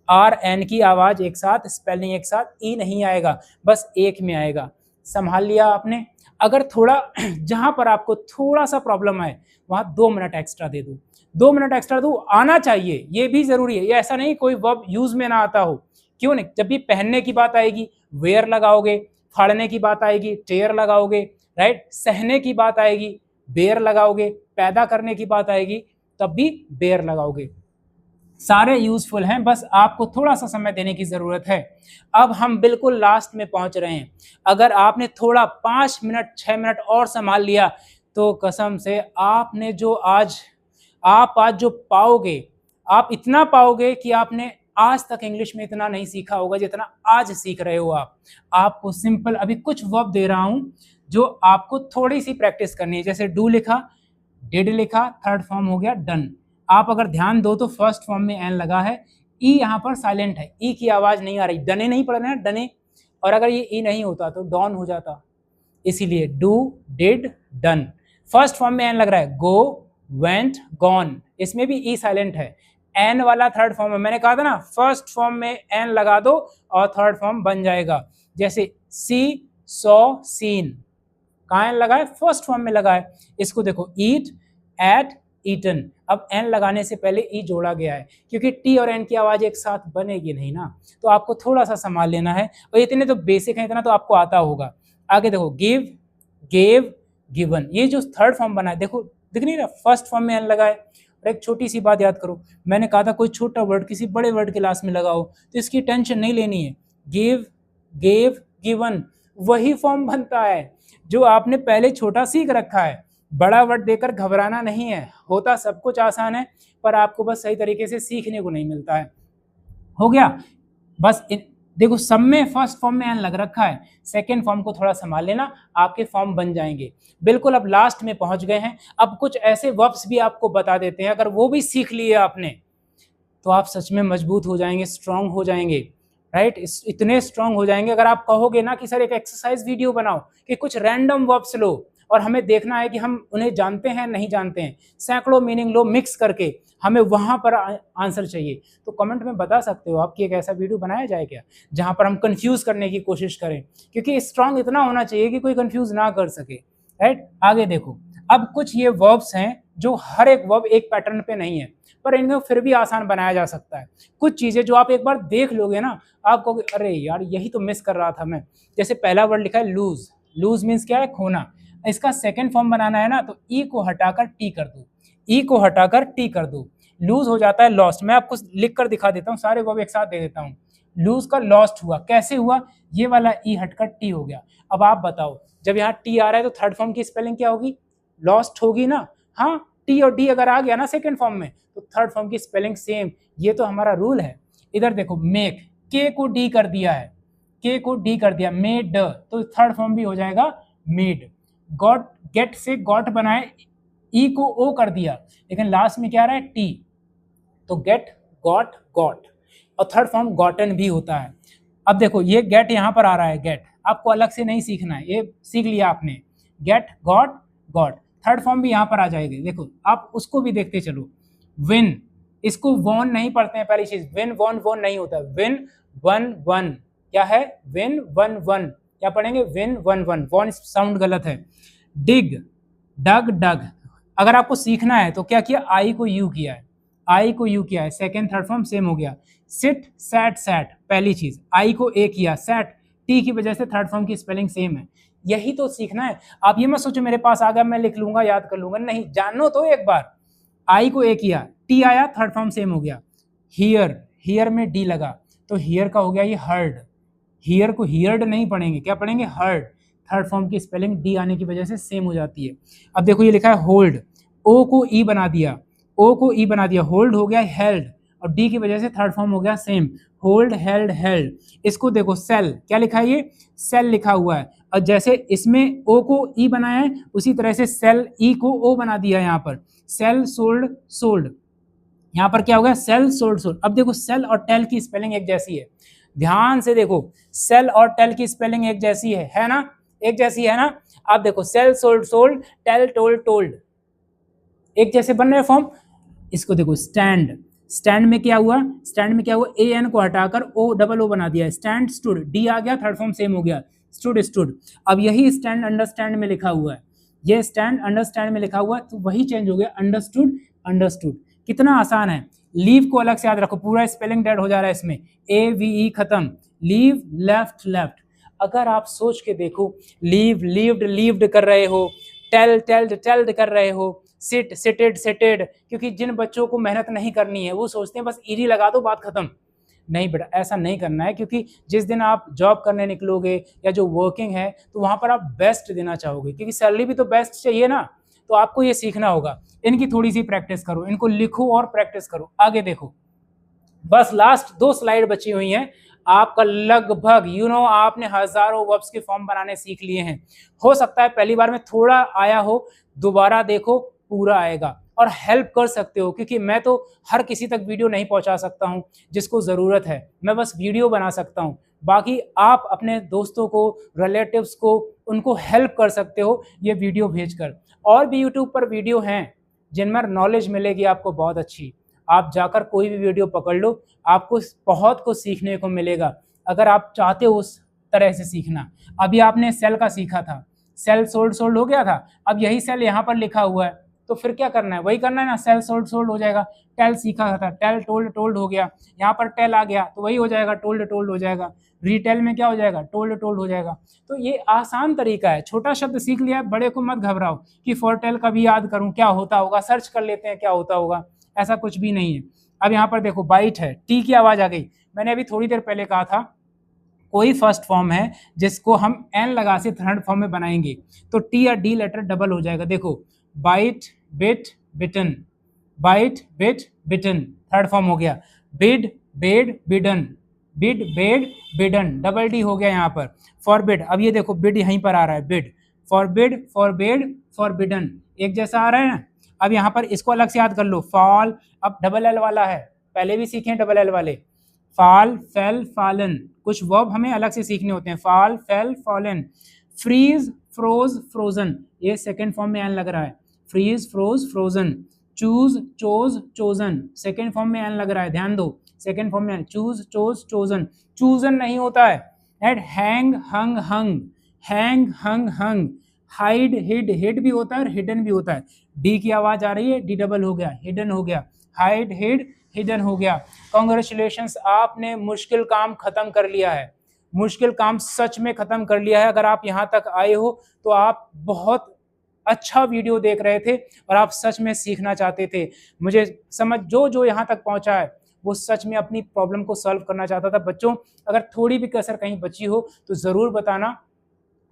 R N की आवाज एक साथ, स्पेलिंग एक साथ, ई नहीं आएगा, बस एक में आएगा। संभाल लिया आपने? अगर थोड़ा जहां पर आपको थोड़ा सा प्रॉब्लम आए वहां 2 मिनट एक्स्ट्रा दे दो, 2 मिनट एक्स्ट्रा दो, आना चाहिए, ये भी जरूरी है। ये ऐसा नहीं कोई वर्ब यूज में ना आता हो, क्यों नहीं? जब भी पहनने की बात आएगी वेयर लगाओगे, फाड़ने की बात आएगी टेयर लगाओगे, राइट? सहने की बात आएगी बेयर लगाओगे, पैदा करने की बात आएगी तब भी बेयर लगाओगे। सारे यूजफुल हैं, बस आपको थोड़ा सा समय देने की जरूरत है। अब हम बिल्कुल लास्ट में पहुंच रहे हैं। अगर आपने थोड़ा 5 मिनट 6 मिनट और संभाल लिया तो कसम से आपने जो आज जो पाओगे, आप इतना पाओगे कि आपने आज तक इंग्लिश में इतना नहीं सीखा होगा जितना आज सीख रहे हो आप। आपको सिंपल अभी कुछ वर्ब दे रहा हूं जो आपको थोड़ी सी प्रैक्टिस करनी है। जैसे डू लिखा, डिड लिखा, थर्ड फॉर्म हो गया डन। आप अगर ध्यान दो तो फर्स्ट फॉर्म में एन लगा है, ई यहाँ पर साइलेंट है, ई की आवाज नहीं आ रही, डने नहीं पढ़ना है, डने। और अगर ये ई नहीं होता तो डॉन हो जाता, इसीलिए do, did, done. First form में एन लग रहा है, गो, वेंट, गॉन, इसमें भी ई साइलेंट है। एन वाला थर्ड फॉर्म में, मैंने कहा था ना फर्स्ट फॉर्म में एन लगा दो और थर्ड फॉर्म बन जाएगा। जैसे सी, सॉ, सीन, कहाँ एन लगा है? फर्स्ट फॉर्म में लगा है। इसको देखो, ईट, एट, ईटन। अब एन लगाने से पहले ई जोड़ा गया है क्योंकि टी और एन की आवाज एक साथ बनेगी नहीं ना, तो आपको थोड़ा सा संभाल लेना है। और इतने तो बेसिक है, इतना तो आपको आता होगा। आगे देखो, गिव, गेव, गिवन, ये जो थर्ड फॉर्म बना है देखो, दिख नहीं रहा? फर्स्ट फॉर्म में एन लगा है। और एक छोटी सी बात याद करो, मैंने कहा था कोई छोटा वर्ड किसी बड़े वर्ड के लास्ट में लगाओ तो इसकी टेंशन नहीं लेनी है। गिव, गेव, गिवन वही फॉर्म बनता है जो आपने पहले छोटा सीख रखा है। बड़ा वर्ड देकर घबराना नहीं है, होता सब कुछ आसान है पर आपको बस सही तरीके से सीखने को नहीं मिलता है। हो गया? बस देखो, सब में फर्स्ट फॉर्म में एन लग रखा है, सेकेंड फॉर्म को थोड़ा संभाल लेना, आपके फॉर्म बन जाएंगे। बिल्कुल अब लास्ट में पहुंच गए हैं। अब कुछ ऐसे वर्ब्स भी आपको बता देते हैं, अगर वो भी सीख लिए आपने तो आप सच में मजबूत हो जाएंगे, स्ट्रांग हो जाएंगे, राइट? इतने स्ट्रांग हो जाएंगे। अगर आप कहोगे ना कि सर एक एक्सरसाइज वीडियो बनाओ कि कुछ रैंडम वर्ब्स लो और हमें देखना है कि हम उन्हें जानते हैं नहीं जानते हैं, सैकड़ों मीनिंग लो मिक्स करके, हमें वहां पर आंसर चाहिए, तो कमेंट में बता सकते हो आप कि एक ऐसा वीडियो बनाया जाए क्या जहां पर हम कंफ्यूज करने की कोशिश करें, क्योंकि स्ट्रांग इतना होना चाहिए कि कोई कंफ्यूज ना कर सके, राइट? आगे देखो, अब कुछ ये वर्ब्स हैं जो हर एक वर्ब एक पैटर्न पे नहीं है पर इनको फिर भी आसान बनाया जा सकता है। कुछ चीजें जो आप एक बार देख लोगे ना, आप कहोगे अरे यार यही तो मिस कर रहा था मैं। जैसे पहला वर्ड लिखा है लूज, लूज मीन्स क्या है? खोना। इसका सेकंड फॉर्म बनाना है ना तो ई को हटाकर टी कर दो, ई को हटाकर टी कर दो, लूज हो जाता है लॉस्ट। मैं आपको लिख कर दिखा देता हूँ, सारे वर्ब एक साथ दे देता हूँ। लूज का लॉस्ट हुआ, कैसे हुआ? ये वाला ई हटकर टी हो गया। अब आप बताओ, जब यहाँ टी आ रहा है तो थर्ड फॉर्म की स्पेलिंग क्या होगी? लॉस्ट होगी ना। हाँ, टी और डी अगर आ गया ना सेकंड फॉर्म में तो थर्ड फॉर्म की स्पेलिंग सेम, ये तो हमारा रूल है। इधर देखो, मेक, के को डी कर दिया है, के को डी कर दिया, मेड, तो थर्ड फॉर्म भी हो जाएगा मेड। गॉट, गेट से गॉट बनाए, ई को ओ कर दिया, लेकिन लास्ट में क्या आ रहा है? टी, तो गेट, गॉट, गॉट। और थर्ड फॉर्म गॉटन भी होता है। अब देखो, ये गेट यहां पर आ रहा है, गेट आपको अलग से नहीं सीखना है, ये सीख लिया आपने, get, got, got. Third form भी यहां पर आ जाएगी, देखो आप उसको भी देखते चलो। विन, इसको वॉन नहीं पढ़ते हैं, पहली चीज, विन वॉन वॉन नहीं होता, विन वन वन, क्या है? विन वन वन, क्या पढ़ेंगे? Win won won, won sound गलत है। डिग, डग, डग। अगर आपको सीखना है तो क्या किया? आई को यू किया है, आई को यू किया है, सेकेंड थर्ड फॉर्म सेम हो गया। सिट, सैट, सैट, पहली चीज, आई को ए किया, सैट, टी की वजह से थर्ड फॉर्म की स्पेलिंग सेम है। यही तो सीखना है। आप ये मत सोचो मेरे पास आ गया मैं लिख लूंगा याद कर लूंगा, नहीं, जानो तो एक बार। आई को ए किया, टी आया, थर्ड फॉर्म सेम हो गया। हियर, हियर में डी लगा तो हियर का हो गया ये हर्ड, हियर को हियर्ड नहीं पढ़ेंगे, क्या पढ़ेंगे? हर्ड। थर्ड फॉर्म की स्पेलिंग डी आने की वजह से सेम हो जाती है। अब देखो ये लिखा है होल्ड, ओ को ई बना दिया, ओ को ई बना दिया, होल्ड हो गया हेल्ड, और डी की वजह से थर्ड फॉर्म हो गया सेम, होल्ड, हेल्ड, हेल्ड। इसको देखो, सेल, क्या लिखा है? ये सेल लिखा हुआ है, और जैसे इसमें ओ को ई बनाया है उसी तरह से सेल, ई को ओ बना दिया है यहाँ पर, सेल, सोल्ड, सोल्ड। यहाँ पर क्या होगा? Sell, sold, sold. अब देखो सेल और टेल की स्पेलिंग एक जैसी है, ध्यान से देखो, सेल और टेल की स्पेलिंग एक जैसी है ना, एक जैसी है ना। आप देखो, sell sold sold, tell told told, एक जैसे बन रहे फॉर्म। इसको देखो, स्टैंड, स्टैंड में क्या हुआ, स्टैंड में क्या हुआ, ए एन को हटाकर ओ डबल ओ बना दिया, स्टैंड स्टूड, डी आ गया, थर्ड फॉर्म सेम हो गया, स्टूड स्टूड। अब यही स्टैंड अंडरस्टैंड में लिखा हुआ है, ये स्टैंड अंडरस्टैंड में लिखा हुआ है, तो वही चेंज हो गया, अंडरस्टूड अंडरस्टूड। कितना आसान है। लीव को अलग से याद रखो, पूरा स्पेलिंग डेड हो जा रहा है इसमें, ए वी ई खत्म, लीव लेफ्ट लेफ्ट। अगर आप सोच के देखो, लीव लीव्ड लीव्ड कर रहे हो, टेल टेल्ड टेल्ड कर रहे हो, सिट सिटेड सिटेड, क्योंकि जिन बच्चों को मेहनत नहीं करनी है वो सोचते हैं बस ईडी लगा दो बात खत्म। नहीं बेटा, ऐसा नहीं करना है, क्योंकि जिस दिन आप जॉब करने निकलोगे या जो वर्किंग है तो वहां पर आप बेस्ट देना चाहोगे, क्योंकि सैलरी भी तो बेस्ट चाहिए ना। तो आपको ये सीखना होगा। इनकी थोड़ी सी प्रैक्टिस करो, इनको लिखो और प्रैक्टिस करो। आगे देखो, बस लास्ट 2 स्लाइड बची हुई हैं। आपका लगभग आपने हजारों वर्ब्स के फॉर्म बनाने सीख लिए हैं। हो सकता है पहली बार में थोड़ा आया हो, दोबारा देखो पूरा आएगा। और हेल्प कर सकते हो, क्योंकि मैं तो हर किसी तक वीडियो नहीं पहुंचा सकता हूं जिसको ज़रूरत है, मैं बस वीडियो बना सकता हूं। बाकी आप अपने दोस्तों को, रिलेटिव्स को, उनको हेल्प कर सकते हो ये वीडियो भेजकर। और भी यूट्यूब पर वीडियो हैं जिनमें नॉलेज मिलेगी आपको बहुत अच्छी। आप जाकर कोई भी वीडियो पकड़ लो, आपको बहुत कुछ सीखने को मिलेगा अगर आप चाहते हो उस तरह से सीखना। अभी आपने सेल का सीखा था, सेल सोल्ड सोल्ड हो गया था, अब यही सेल यहाँ पर लिखा हुआ है, तो फिर क्या करना है, वही करना है ना, सेल सोल्ड सोल्ड हो जाएगा। टेल सीखा था, टेल टोल्ड टोल्ड हो गया, यहाँ पर टेल आ गया तो वही हो जाएगा, टोल्ड टोल्ड हो जाएगा। रिटेल में क्या हो जाएगा, टोल्ड टोल्ड हो जाएगा। तो ये आसान तरीका है, छोटा शब्द सीख लिया, बड़े को मत घबराओ कि फॉरटेल का भी याद करूँ, क्या होता होगा, सर्च कर लेते हैं क्या होता होगा, ऐसा कुछ भी नहीं है। अब यहाँ पर देखो, बाइट है, टी की आवाज आ गई। मैंने अभी थोड़ी देर पहले कहा था कोई फर्स्ट फॉर्म है जिसको हम एन लगा से थर्ड फॉर्म में बनाएंगे तो टी या डी लेटर डबल हो जाएगा। देखो, बाइट बिट बिटन, बाइट बिट बिटन, थर्ड फॉर्म हो गया। Bid bed बिडन, bid bed बिडन, double D हो गया यहाँ पर। फॉरबिड, अब ये देखो बिड यहीं पर आ रहा है, बिड, फॉरबिड फॉरबिड फॉरबिडन, एक जैसा आ रहा है ना। अब यहाँ पर इसको अलग से याद कर लो, फॉल, अब डबल एल वाला है, पहले भी सीखे डबल एल वाले, फॉल फेल फॉलन, कुछ वर्ब हमें अलग से सीखने होते हैं, fall fell fallen. Freeze froze frozen, ये सेकंड फॉर्म में एन लग रहा है, freeze froze frozen. Choose chose chosen, second form में एन लग रहा है, ध्यान दो, सेकंड फॉर्म में चूज चोज चोजन, चूजन नहीं होता है। हैंग हंग हंग, हैंग हंग हंग। हाइड हिड, हिड भी होता है और हिडन भी होता है। डी की आवाज आ रही है, डी डबल हो गया, हिडन हो गया, हाइड हिड हिडन हो गया। कांग्रेचुलेशंस, आपने मुश्किल काम खत्म कर लिया है, मुश्किल काम सच में खत्म कर लिया है। अगर आप यहाँ तक आए हो तो आप बहुत अच्छा वीडियो देख रहे थे और आप सच में सीखना चाहते थे। मुझे समझ, जो जो यहाँ तक पहुँचा है वो सच में अपनी प्रॉब्लम को सॉल्व करना चाहता था। बच्चों, अगर थोड़ी भी कसर कहीं बची हो तो ज़रूर बताना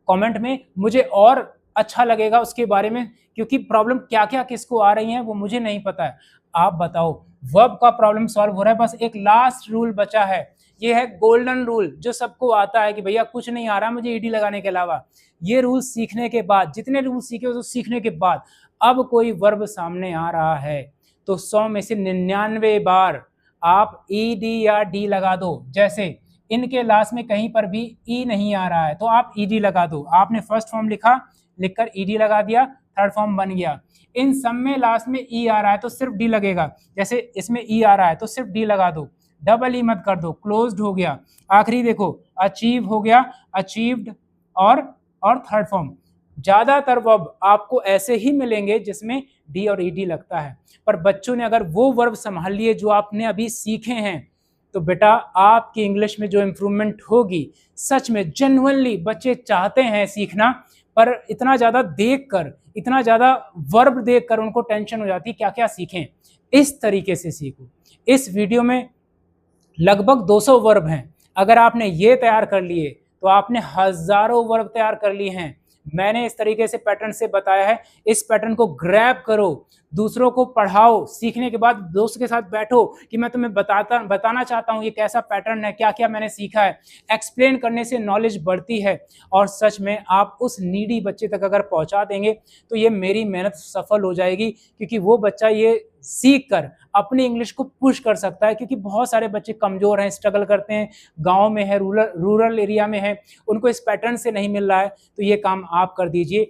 कमेंट में, मुझे और अच्छा लगेगा उसके बारे में, क्योंकि प्रॉब्लम क्या क्या किसको आ रही है वो मुझे नहीं पता है। आप बताओ, वर्ब का प्रॉब्लम सॉल्व हो रहा है, बस एक लास्ट रूल बचा है, ये है गोल्डन रूल, जो सबको आता है कि भैया कुछ नहीं आ रहा मुझे ईडी लगाने के अलावा। ये रूल सीखने के बाद, जितने रूल सीखे उसे सीखने के बाद, अब कोई वर्ब सामने आ रहा है तो 100 में से 99 बार आप ई डी या डी लगा दो। जैसे इनके लास्ट में कहीं पर भी ई नहीं आ रहा है तो आप ई डी लगा दो। आपने फर्स्ट फॉर्म लिखा, लिखकर ई डी लगा दिया, थर्ड फॉर्म बन गया। इन सब में लास्ट में ई आ रहा है तो सिर्फ डी लगेगा, जैसे इसमें ई आ रहा है तो सिर्फ डी लगा दो, डबल ई मत कर दो, क्लोज्ड हो गया। आखिरी देखो, अचीव हो गया, अचीव्ड, और थर्ड फॉर्म। ज्यादातर वर्ब आपको ऐसे ही मिलेंगे जिसमें डी और ई डी लगता है, पर बच्चों ने अगर वो वर्ब संभाल लिए जो आपने अभी सीखे हैं तो बेटा आपकी इंग्लिश में जो इम्प्रूवमेंट होगी, सच में जेन्युइनली बच्चे चाहते हैं सीखना, पर इतना ज़्यादा देखकर, इतना ज़्यादा वर्ब देखकर उनको टेंशन हो जाती है क्या क्या सीखें। इस तरीके से सीखो। इस वीडियो में लगभग 200 वर्ब हैं, अगर आपने ये तैयार कर लिए तो आपने हजारों वर्ब तैयार कर लिए हैं। मैंने इस तरीके से पैटर्न से बताया है, इस पैटर्न को ग्रैब करो, दूसरों को पढ़ाओ, सीखने के बाद दोस्त के साथ बैठो कि मैं तुम्हें बताना चाहता हूँ ये कैसा पैटर्न है, क्या क्या मैंने सीखा है। एक्सप्लेन करने से नॉलेज बढ़ती है और सच में आप उस नीडी बच्चे तक अगर पहुँचा देंगे तो ये मेरी मेहनत सफल हो जाएगी, क्योंकि वो बच्चा ये सीख कर अपनी इंग्लिश को पुश कर सकता है, क्योंकि बहुत सारे बच्चे कमजोर हैं, स्ट्रगल करते हैं, गांव में है, रूरल एरिया में है, उनको इस पैटर्न से नहीं मिल रहा है। तो ये काम आप कर दीजिए।